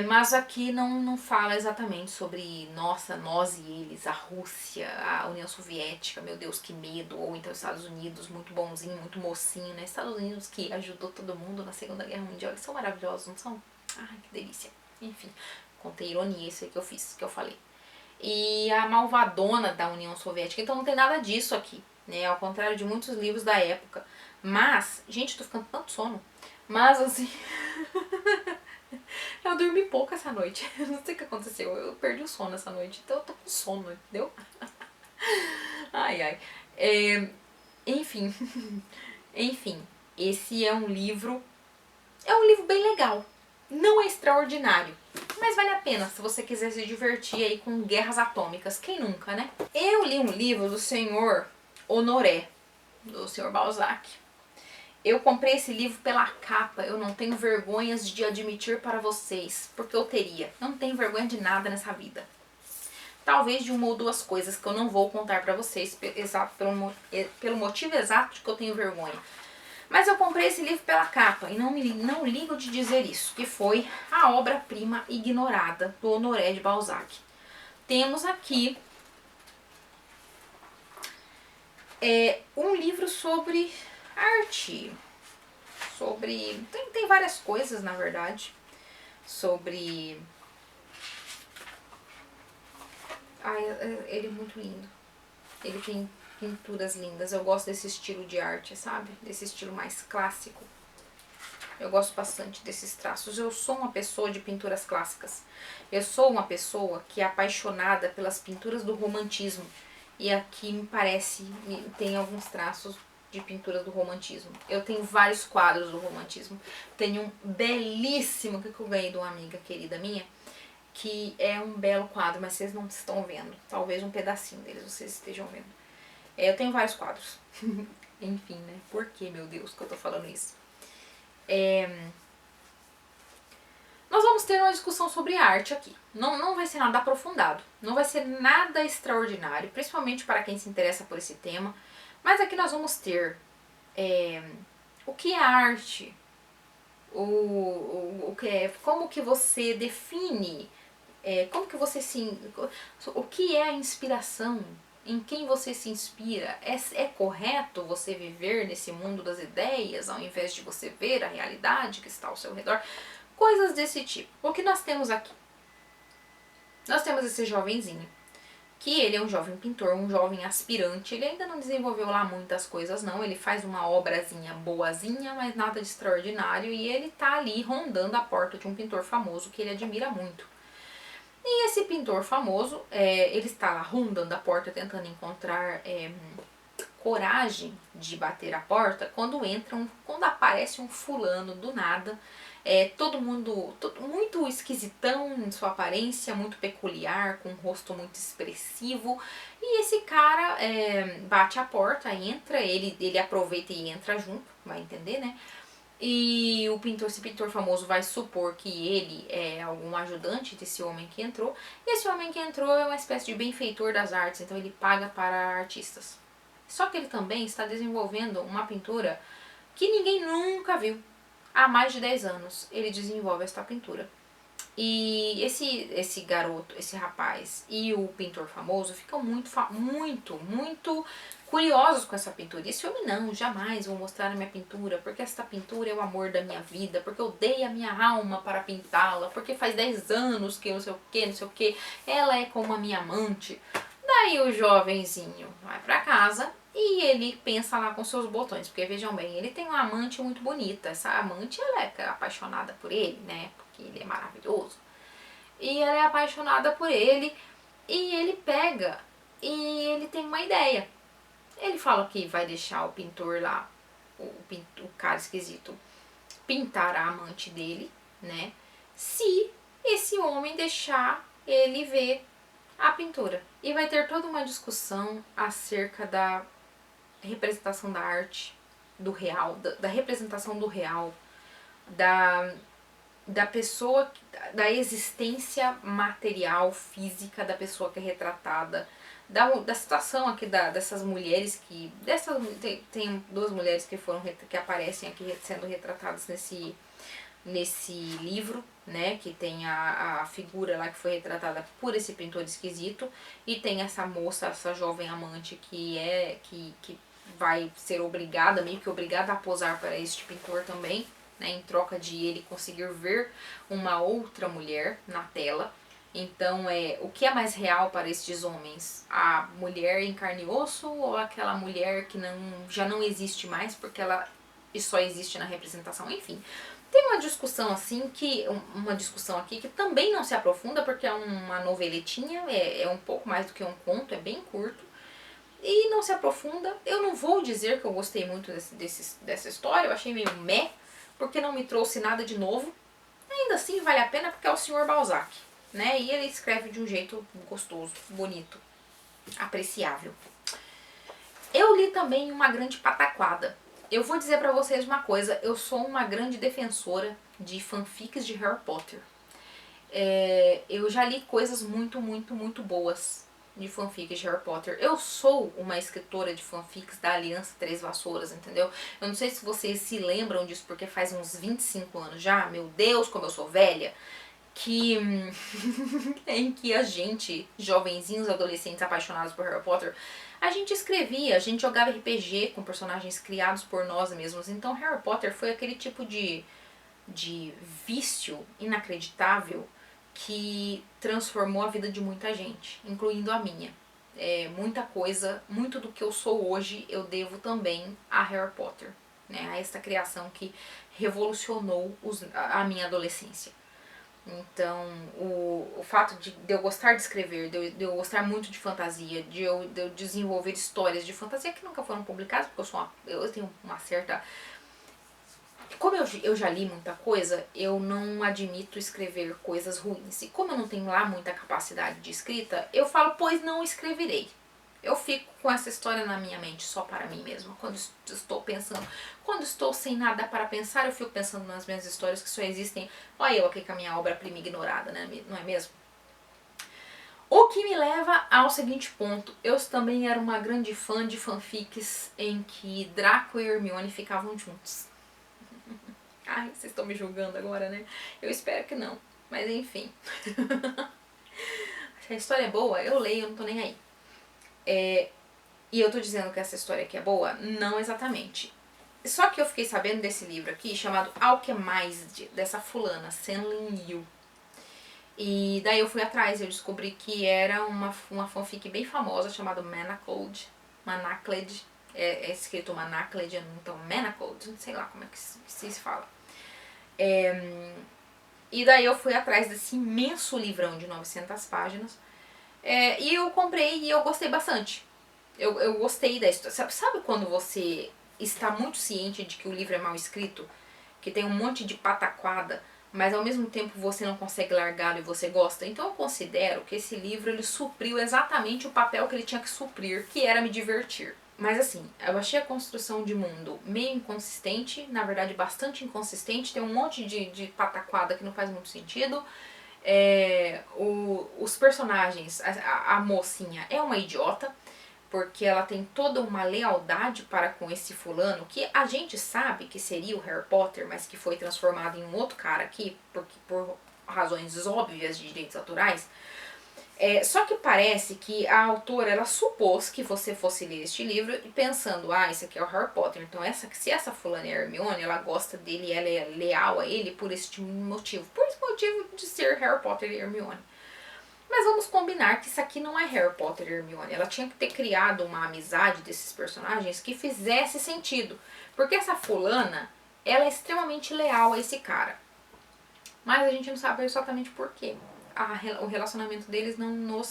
Mas aqui não fala exatamente sobre nossa, nós e eles, a Rússia, a União Soviética, meu Deus, que medo, ou então os Estados Unidos, muito bonzinho, muito mocinho, né? Estados Unidos que ajudou todo mundo na Segunda Guerra Mundial, eles são maravilhosos, não são? Ai, que delícia. Enfim, contei ironia isso aí que eu falei. E a malvadona da União Soviética, então não tem nada disso aqui, né? Ao contrário de muitos livros da época. Mas, gente, tô ficando tanto sono, mas assim... Eu dormi pouco essa noite. Não sei o que aconteceu. Eu perdi o sono essa noite. Então eu tô com sono, entendeu? Ai, ai. Enfim. Enfim. Esse é um livro... É um livro bem legal. Não é extraordinário. Mas vale a pena se você quiser se divertir aí com guerras atômicas. Quem nunca, né? Eu li um livro do senhor Honoré. Do senhor Balzac. Eu comprei esse livro pela capa, eu não tenho vergonhas de admitir para vocês, porque eu teria. Não tenho vergonha de nada nessa vida. Talvez de uma ou duas coisas que eu não vou contar para vocês, pelo motivo exato de que eu tenho vergonha. Mas eu comprei esse livro pela capa e não ligo de dizer isso, que foi a obra-prima ignorada do Honoré de Balzac. Temos aqui um livro sobre... arte, tem várias coisas, na verdade, sobre... ele é muito lindo, ele tem pinturas lindas, eu gosto desse estilo de arte, sabe, desse estilo mais clássico, eu gosto bastante desses traços. Eu sou uma pessoa de pinturas clássicas, eu sou uma pessoa que é apaixonada pelas pinturas do romantismo, e aqui me parece, tem alguns traços de pintura do romantismo. Eu tenho vários quadros do romantismo. Tenho um belíssimo que eu ganhei de uma amiga querida minha, que é um belo quadro, mas vocês não estão vendo. Talvez um pedacinho deles vocês estejam vendo. Eu tenho vários quadros. Enfim, né? Por que, meu Deus, que eu tô falando isso? Nós vamos ter uma discussão sobre arte aqui. Não vai ser nada aprofundado. Não vai ser nada extraordinário, principalmente para quem se interessa por esse tema. Mas aqui nós vamos ter o que é arte, como que você define, o que é a inspiração, em quem você se inspira. É correto você viver nesse mundo das ideias ao invés de você ver a realidade que está ao seu redor? Coisas desse tipo. O que nós temos aqui? Nós temos esse jovenzinho, que ele é um jovem pintor, um jovem aspirante. Ele ainda não desenvolveu lá muitas coisas não, ele faz uma obrazinha boazinha, mas nada de extraordinário, e ele tá ali rondando a porta de um pintor famoso que ele admira muito. E esse pintor famoso, ele está lá rondando a porta, tentando encontrar coragem de bater a porta, quando aparece um fulano do nada, todo mundo muito esquisitão em sua aparência, muito peculiar, com um rosto muito expressivo, e esse cara bate a porta, entra, ele aproveita e entra junto, vai entender, né? E esse pintor famoso vai supor que ele é algum ajudante desse homem que entrou, e esse homem que entrou é uma espécie de benfeitor das artes, então ele paga para artistas. Só que ele também está desenvolvendo uma pintura que ninguém nunca viu. Há mais de 10 anos ele desenvolve esta pintura. E esse garoto, esse rapaz e o pintor famoso ficam muito curiosos com essa pintura. E esse homem não, jamais vou mostrar a minha pintura, porque esta pintura é o amor da minha vida, porque eu dei a minha alma para pintá-la, porque faz 10 anos que não sei o que, ela é como a minha amante. Daí o jovenzinho vai pra casa e ele pensa lá com seus botões, porque vejam bem, ele tem uma amante muito bonita, essa amante ela é apaixonada por ele, né, porque ele é maravilhoso, e ela é apaixonada por ele, e ele pega e ele tem uma ideia. Ele fala que vai deixar o pintor lá, o cara esquisito, pintar a amante dele, né, se esse homem deixar ele ver a pintura. E vai ter toda uma discussão acerca da representação da arte, do real, da representação do real, da pessoa, da existência material, física da pessoa que é retratada, da situação aqui dessas mulheres que... Tem duas mulheres que aparecem aqui sendo retratadas nesse livro, né, que tem a figura lá que foi retratada por esse pintor esquisito, e tem essa moça, essa jovem amante que vai ser obrigada, meio que obrigada a posar para este pintor também, né, em troca de ele conseguir ver uma outra mulher na tela. Então, o que é mais real para estes homens? A mulher em carne e osso ou aquela mulher que já não existe mais porque ela só existe na representação? Enfim, tem uma discussão aqui que também não se aprofunda porque é uma noveletinha, é um pouco mais do que um conto, é bem curto e não se aprofunda. Eu não vou dizer que eu gostei muito dessa história, eu achei meio meh, porque não me trouxe nada de novo. Ainda assim vale a pena porque é o Sr. Balzac, né? E ele escreve de um jeito gostoso, bonito, apreciável. Eu li também Uma Grande Pataquada. Eu vou dizer pra vocês uma coisa, eu sou uma grande defensora de fanfics de Harry Potter. Eu já li coisas muito boas de fanfics de Harry Potter. Eu sou uma escritora de fanfics da Aliança Três Vassouras, entendeu? Eu não sei se vocês se lembram disso, porque faz uns 25 anos já, meu Deus, como eu sou velha, em que a gente, jovenzinhos, adolescentes apaixonados por Harry Potter, a gente escrevia, a gente jogava RPG com personagens criados por nós mesmos. Então Harry Potter foi aquele tipo de vício inacreditável que transformou a vida de muita gente, incluindo a minha. Muita coisa, muito do que eu sou hoje, eu devo também a Harry Potter, né? A esta criação que revolucionou a minha adolescência. Então, o fato de eu gostar de escrever, de eu gostar muito de fantasia, de eu desenvolver histórias de fantasia que nunca foram publicadas, porque eu tenho uma certa... Como eu já li muita coisa, eu não admito escrever coisas ruins. E como eu não tenho lá muita capacidade de escrita, eu falo, pois não escreverei. Eu fico com essa história na minha mente só para mim mesma. Quando estou sem nada para pensar, eu fico pensando nas minhas histórias que só existem. Olha eu aqui com a minha obra-prima ignorada, né? Não é mesmo? O que me leva ao seguinte ponto. Eu também era uma grande fã de fanfics em que Draco e Hermione ficavam juntos. Ai, vocês estão me julgando agora, né? Eu espero que não. Mas enfim. Se a história é boa, eu leio, eu não tô nem aí. E eu tô dizendo que essa história aqui é boa? Não exatamente. Só que eu fiquei sabendo desse livro aqui, chamado Alchemized, dessa fulana, Senlin Yu. E daí eu fui atrás, eu descobri que era uma fanfic bem famosa chamada Manacled. É escrito Manacled, então Manacled, sei lá como é que se fala. E daí eu fui atrás desse imenso livrão de 900 páginas. E eu comprei e eu gostei bastante. Eu gostei da história. Sabe quando você está muito ciente de que o livro é mal escrito? Que tem um monte de pataquada, mas ao mesmo tempo você não consegue largá-lo e você gosta? Então eu considero que esse livro ele supriu exatamente o papel que ele tinha que suprir, que era me divertir. Mas assim, eu achei a construção de mundo meio inconsistente, na verdade bastante inconsistente, tem um monte de pataquada que não faz muito sentido. Os personagens, a mocinha é uma idiota, porque ela tem toda uma lealdade para com esse fulano, que a gente sabe que seria o Harry Potter, mas que foi transformado em um outro cara aqui, por razões óbvias de direitos autorais. Só que parece que a autora, ela supôs que você fosse ler este livro e pensando, esse aqui é o Harry Potter, então se essa fulana é a Hermione, ela gosta dele, ela é leal a ele por este motivo. Por esse motivo de ser Harry Potter e Hermione. Mas vamos combinar que isso aqui não é Harry Potter e Hermione. Ela tinha que ter criado uma amizade desses personagens que fizesse sentido. Porque essa fulana, ela é extremamente leal a esse cara. Mas a gente não sabe exatamente por quê. O relacionamento deles não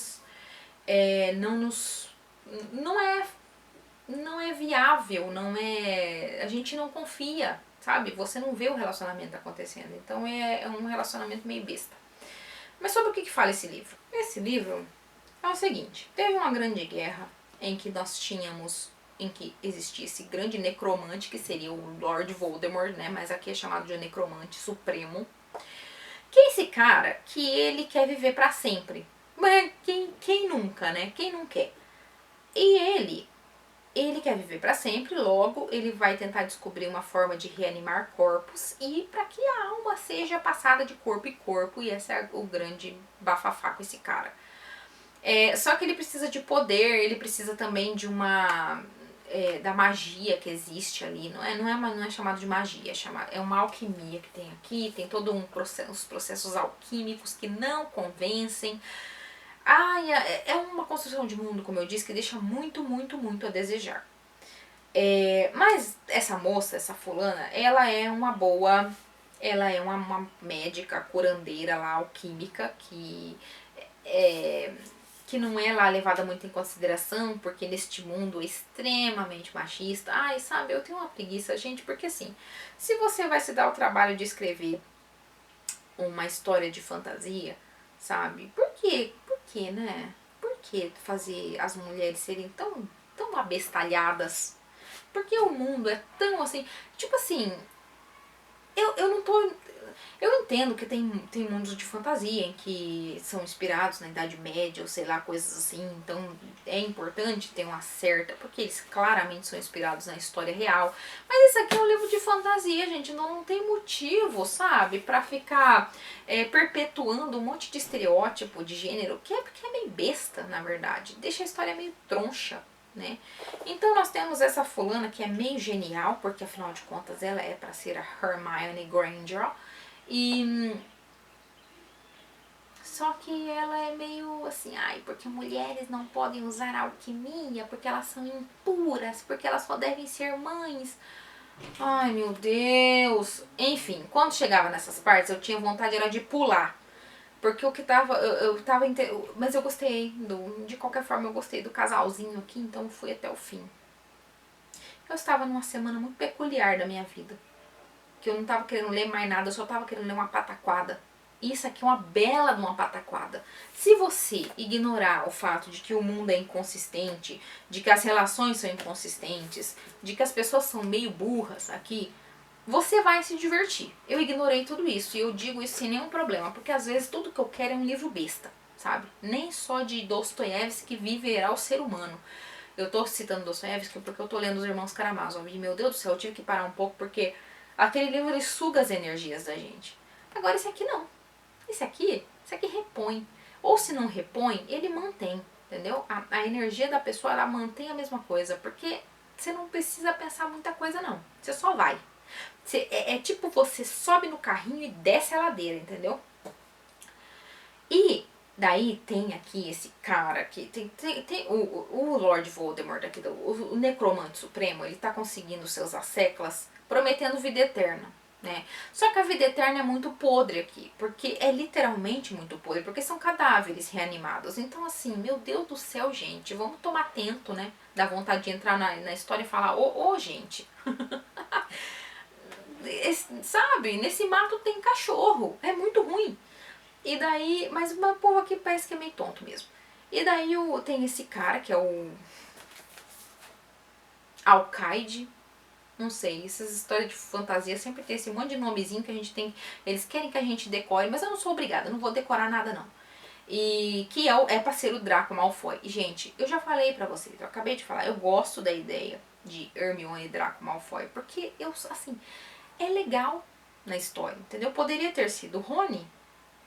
é viável, a gente não confia, sabe? Você não vê o relacionamento acontecendo. Então é um relacionamento meio besta. Mas sobre o que fala esse livro? Esse livro é o seguinte: teve uma grande guerra em que existia esse grande necromante, que seria o Lord Voldemort, né? Mas aqui é chamado de necromante supremo. Que é esse cara que ele quer viver pra sempre. Mas quem nunca, né? Quem não quer? E ele quer viver pra sempre, logo ele vai tentar descobrir uma forma de reanimar corpos e para que a alma seja passada de corpo em corpo, e esse é o grande bafafá com esse cara. Só que ele precisa de poder, ele precisa também de da magia que existe ali, não é chamado de magia, é uma alquimia que tem aqui, tem todo os processos alquímicos que não convencem. É uma construção de mundo, como eu disse, que deixa muito, muito, muito a desejar. Mas essa moça, essa fulana, ela é uma médica curandeira lá, alquímica, que não é lá levada muito em consideração, porque neste mundo é extremamente machista. Sabe, eu tenho uma preguiça, gente, porque assim, se você vai se dar o trabalho de escrever uma história de fantasia, sabe, por que, né? Por que fazer as mulheres serem tão abestalhadas? Porque o mundo é tão assim, tipo assim, eu não tô... Eu entendo que tem mundos de fantasia em que são inspirados na Idade Média ou sei lá, coisas assim. Então é importante ter uma certa... Porque eles claramente são inspirados na história real. Mas esse aqui é um livro de fantasia, gente. Não tem motivo, sabe? Pra ficar perpetuando um monte de estereótipo de gênero. Porque é meio besta, na verdade. Deixa a história meio troncha. Né? Então nós temos essa fulana que é meio genial, porque afinal de contas ela é para ser a Hermione Granger, só que ela é meio assim, porque mulheres não podem usar alquimia, porque elas são impuras, porque elas só devem ser mães. Ai, meu Deus. Enfim, quando chegava nessas partes eu tinha vontade era de pular. Porque o que tava. Mas eu gostei. De qualquer forma, eu gostei do casalzinho aqui, então eu fui até o fim. Eu estava numa semana muito peculiar da minha vida. Que eu não estava querendo ler mais nada, eu só estava querendo ler uma pataquada. Isso aqui é uma bela de uma pataquada. Se você ignorar o fato de que o mundo é inconsistente, de que as relações são inconsistentes, de que as pessoas são meio burras aqui, você vai se divertir. Eu ignorei tudo isso e eu digo isso sem nenhum problema, porque às vezes tudo que eu quero é um livro besta, sabe? Nem só de Dostoiévski viverá o ser humano. Eu tô citando Dostoiévski porque eu tô lendo Os Irmãos Karamazov e, meu Deus do céu, eu tive que parar um pouco porque aquele livro ele suga as energias da gente. Agora esse aqui não. Esse aqui repõe. Ou se não repõe, ele mantém, entendeu? A energia da pessoa, ela mantém a mesma coisa, porque você não precisa pensar muita coisa não. Você só vai. É tipo você sobe no carrinho e desce a ladeira, entendeu? E daí tem aqui esse cara que tem o Lord Voldemort aqui, o Necromante Supremo, ele tá conseguindo seus asseclas prometendo vida eterna, né? Só que a vida eterna é muito podre aqui, porque é literalmente muito podre, porque são cadáveres reanimados. Então assim, meu Deus do céu, gente, vamos tomar atento, né? Dá vontade de entrar na história e falar, ô gente, sabe, nesse mato tem cachorro, é muito ruim. E daí, mas o povo aqui parece que é meio tonto mesmo. E daí tem esse cara que é o Alcaide. Não sei, essas histórias de fantasia sempre tem esse monte de nomezinho que a gente tem. Eles querem que a gente decore, mas eu não sou obrigada, eu não vou decorar nada não. E que é parceiro Draco Malfoy. E, gente, eu já falei pra vocês, eu acabei de falar, eu gosto da ideia de Hermione e Draco Malfoy, porque eu, assim, é legal na história, entendeu? Poderia ter sido Rony.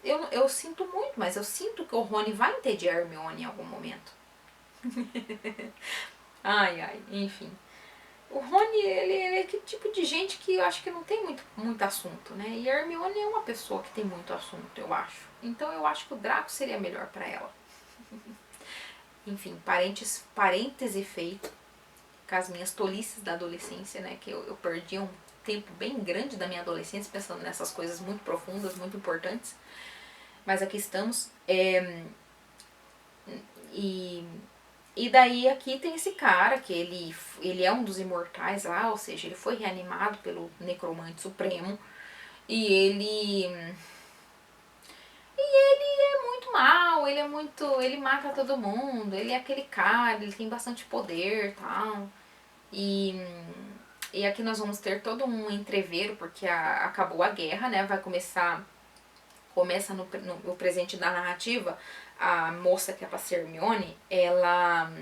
Eu sinto muito, mas eu sinto que o Rony vai entediar a Hermione em algum momento. Ai, enfim. O Rony, ele é que tipo de gente que eu acho que não tem muito assunto, né? E a Hermione é uma pessoa que tem muito assunto, eu acho. Então eu acho que o Draco seria melhor pra ela. Enfim, parêntese feito com as minhas tolices da adolescência, né? Que eu perdi um tempo bem grande da minha adolescência pensando nessas coisas muito profundas, muito importantes. Mas aqui estamos. E daí aqui tem esse cara que ele é um dos imortais lá, ou seja, ele foi reanimado pelo Necromante Supremo. E ele é muito mal, ele mata todo mundo, ele é aquele cara, ele tem bastante poder, tal. E aqui nós vamos ter todo um entreveiro, porque acabou a guerra, né? Começa no presente da narrativa, a moça que é pra ser Hermione, ela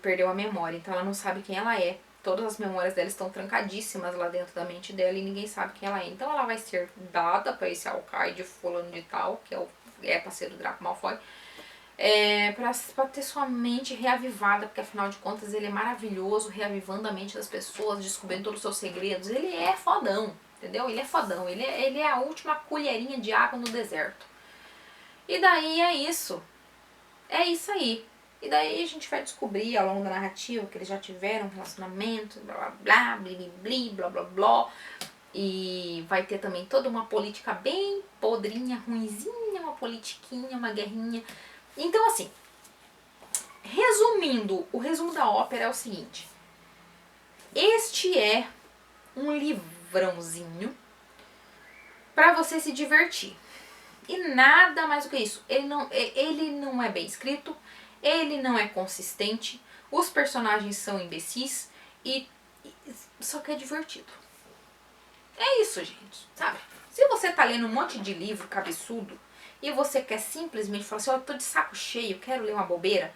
perdeu a memória, então ela não sabe quem ela é. Todas as memórias dela estão trancadíssimas lá dentro da mente dela e ninguém sabe quem ela é. Então ela vai ser dada pra esse Alcaide fulano de tal, que é parceiro do Draco Malfoy, pra ter sua mente reavivada, porque afinal de contas ele é maravilhoso, reavivando a mente das pessoas, descobrindo todos os seus segredos. Ele é fodão, entendeu? Ele é fodão, ele é a última colherinha de água no deserto. E daí é isso. É isso aí. E daí a gente vai descobrir ao longo da narrativa que eles já tiveram um relacionamento, blá blá blá, bli blá blá blá. E vai ter também toda uma política bem podrinha, ruinzinha, uma politiquinha, uma guerrinha. Então assim, resumindo, o resumo da ópera é o seguinte. Este é um livrãozinho pra você se divertir. E nada mais do que isso. Ele não é bem escrito, ele não é consistente, os personagens são imbecis só que é divertido. É isso, gente, sabe? Se você tá lendo um monte de livro cabeçudo e você quer simplesmente falar assim, ó, eu tô de saco cheio, quero ler uma bobeira,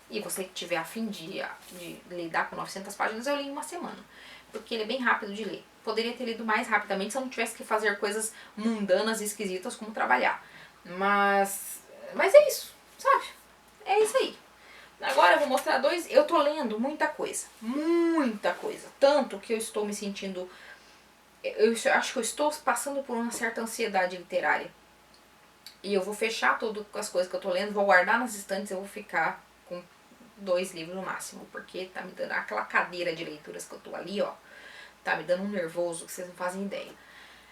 e você tiver a fim de lidar com 900 páginas, eu li em uma semana. Porque ele é bem rápido de ler. Poderia ter lido mais rapidamente se eu não tivesse que fazer coisas mundanas e esquisitas como trabalhar. Mas é isso, sabe? É isso aí. Agora eu vou mostrar dois. Eu tô lendo muita coisa. Muita coisa. Tanto que eu estou me sentindo. Eu acho que eu estou passando por uma certa ansiedade literária. E eu vou fechar todas as coisas que eu tô lendo, vou guardar nas estantes, eu vou ficar com 2 livros no máximo, porque tá me dando aquela cadeira de leituras que eu tô ali, ó, tá me dando um nervoso que vocês não fazem ideia.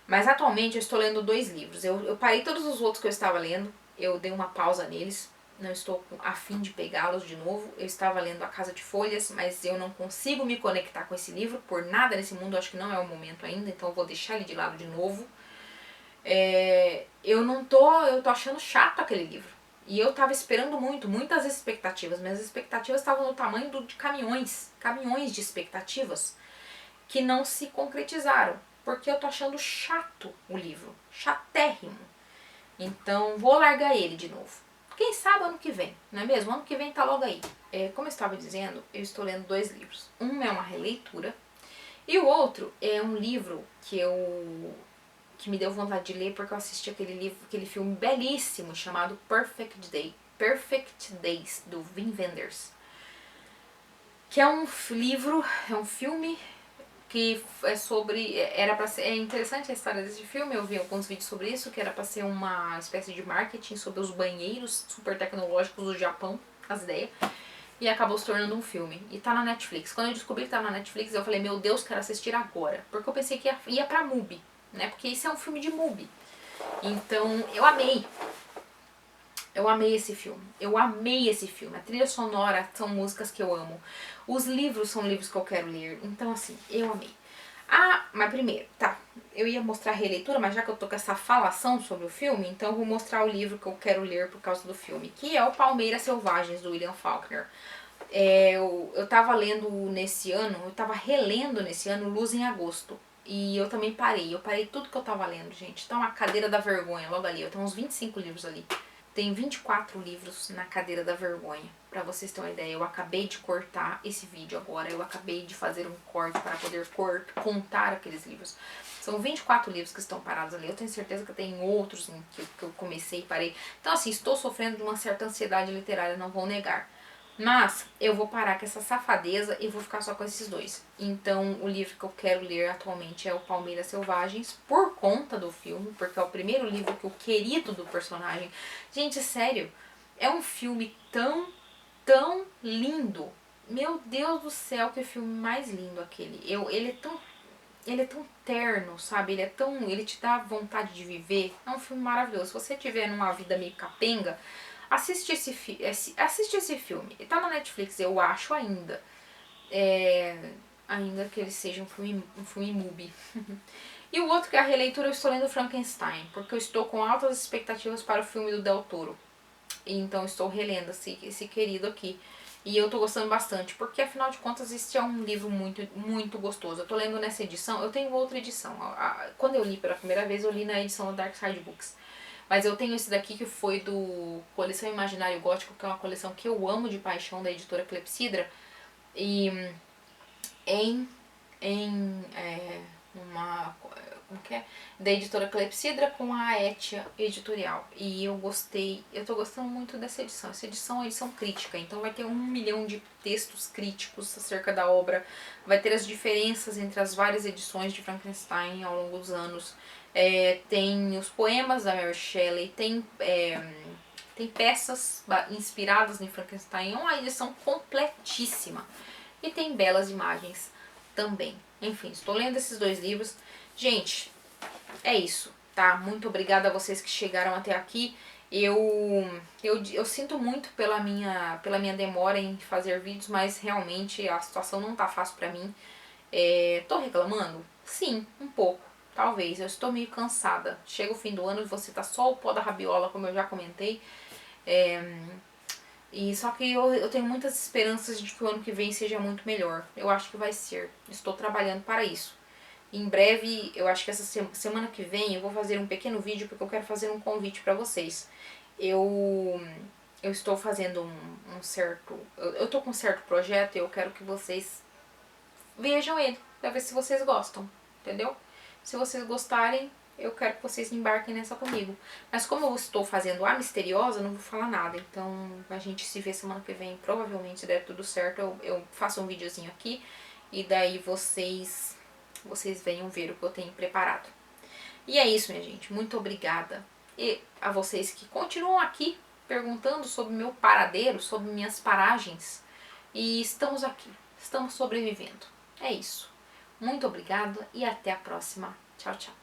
Mas atualmente eu estou lendo 2 livros. Eu parei todos os outros que eu estava lendo, eu dei uma pausa neles, não estou a fim de pegá-los de novo. Eu estava lendo A Casa de Folhas, mas eu não consigo me conectar com esse livro, por nada nesse mundo, acho que não é o momento ainda, então eu vou deixar ele de lado de novo. Eu tô achando chato aquele livro. E eu tava esperando muitas expectativas. Minhas expectativas estavam no tamanho de caminhões de expectativas que não se concretizaram. Porque eu tô achando chato o livro, chatérrimo. Então vou largar ele de novo. Quem sabe ano que vem, não é mesmo? Ano que vem tá logo aí. Como eu estava dizendo, eu estou lendo 2 livros. Um é uma releitura e o outro é um livro que me deu vontade de ler porque eu assisti aquele filme belíssimo chamado Perfect Days, do Wim Wenders. Que é um filme que é sobre, era pra ser, é interessante a história desse filme, eu vi alguns vídeos sobre isso, que era pra ser uma espécie de marketing sobre os banheiros super tecnológicos do Japão, as ideias, e acabou se tornando um filme, e tá na Netflix. Quando eu descobri que tá na Netflix, eu falei, meu Deus, quero assistir agora, porque eu pensei que ia pra MUBI, né, porque isso é um filme de MUBI. Então, eu amei esse filme. Eu amei esse filme. A trilha sonora são músicas que eu amo. Os livros são livros que eu quero ler. Então, assim, eu amei. Ah, mas primeiro, tá. Eu ia mostrar a releitura, mas já que eu tô com essa falação sobre o filme, então eu vou mostrar o livro que eu quero ler por causa do filme, que é o Palmeiras Selvagens, do William Faulkner. Eu tava lendo nesse ano, eu tava relendo nesse ano Luz em Agosto. E eu também parei. Eu parei tudo que eu tava lendo, gente. Então, a Cadeira da Vergonha, logo ali. Eu tenho uns 25 livros ali. Tem 24 livros na Cadeira da Vergonha, pra vocês terem uma ideia. Eu acabei de cortar esse vídeo agora, eu acabei de fazer um corte para poder contar aqueles livros. São 24 livros que estão parados ali, eu tenho certeza que tem outros que eu comecei e parei. Então assim, estou sofrendo de uma certa ansiedade literária, não vou negar. Mas eu vou parar com essa safadeza e vou ficar só com esses dois. Então o livro que eu quero ler atualmente é o Palmeiras Selvagens, por conta do filme, porque é o primeiro livro que o querido do personagem... Gente, sério, é um filme tão lindo. Meu Deus do céu, que filme mais lindo aquele. Ele é tão terno, sabe? Ele te dá vontade de viver. É um filme maravilhoso. Se você tiver numa vida meio capenga, assiste esse filme. Ele tá na Netflix, eu acho ainda. Ainda que ele seja um filme MUBI. E o outro que é a releitura, eu estou lendo Frankenstein, porque eu estou com altas expectativas para o filme do Del Toro. Então eu estou relendo esse querido aqui. E eu tô gostando bastante, porque afinal de contas esse é um livro muito gostoso. Eu tô lendo nessa edição, eu tenho outra edição. Quando eu li pela primeira vez, eu li na edição da Dark Side Books. Mas eu tenho esse daqui que foi do Coleção Imaginário Gótico, que é uma coleção que eu amo de paixão, da editora Clepsidra. E uma... como que é? Da editora Clepsidra com a Etia Editorial. E eu tô gostando muito dessa edição. Essa edição é uma edição crítica, então vai ter 1 milhão de textos críticos acerca da obra. Vai ter as diferenças entre as várias edições de Frankenstein ao longo dos anos. Tem os poemas da Mary Shelley, tem peças inspiradas em Frankenstein. É uma edição completíssima. E tem belas imagens também. Enfim, estou lendo esses 2 livros. Gente, é isso, tá? Muito obrigada a vocês que chegaram até aqui. Eu sinto muito pela minha demora em fazer vídeos, mas realmente a situação não tá fácil pra mim. Tô reclamando? Sim, um pouco. Talvez. Eu estou meio cansada. Chega o fim do ano e você tá só o pó da rabiola, como eu já comentei. E só que eu tenho muitas esperanças de que o ano que vem seja muito melhor. Eu acho que vai ser. Estou trabalhando para isso. Em breve, eu acho que essa semana que vem, eu vou fazer um pequeno vídeo porque eu quero fazer um convite para vocês. Eu estou fazendo um certo... Eu tô com um certo projeto e eu quero que vocês vejam ele, pra ver se vocês gostam, entendeu? Se vocês gostarem, eu quero que vocês embarquem nessa comigo. Mas como eu estou fazendo a misteriosa, eu não vou falar nada. Então a gente se vê semana que vem, provavelmente, se der tudo certo, eu faço um videozinho aqui e daí vocês venham ver o que eu tenho preparado. E é isso, minha gente. Muito obrigada. E a vocês que continuam aqui perguntando sobre meu paradeiro, sobre minhas paragens. E estamos aqui. Estamos sobrevivendo. É isso. Muito obrigada e até a próxima. Tchau, tchau.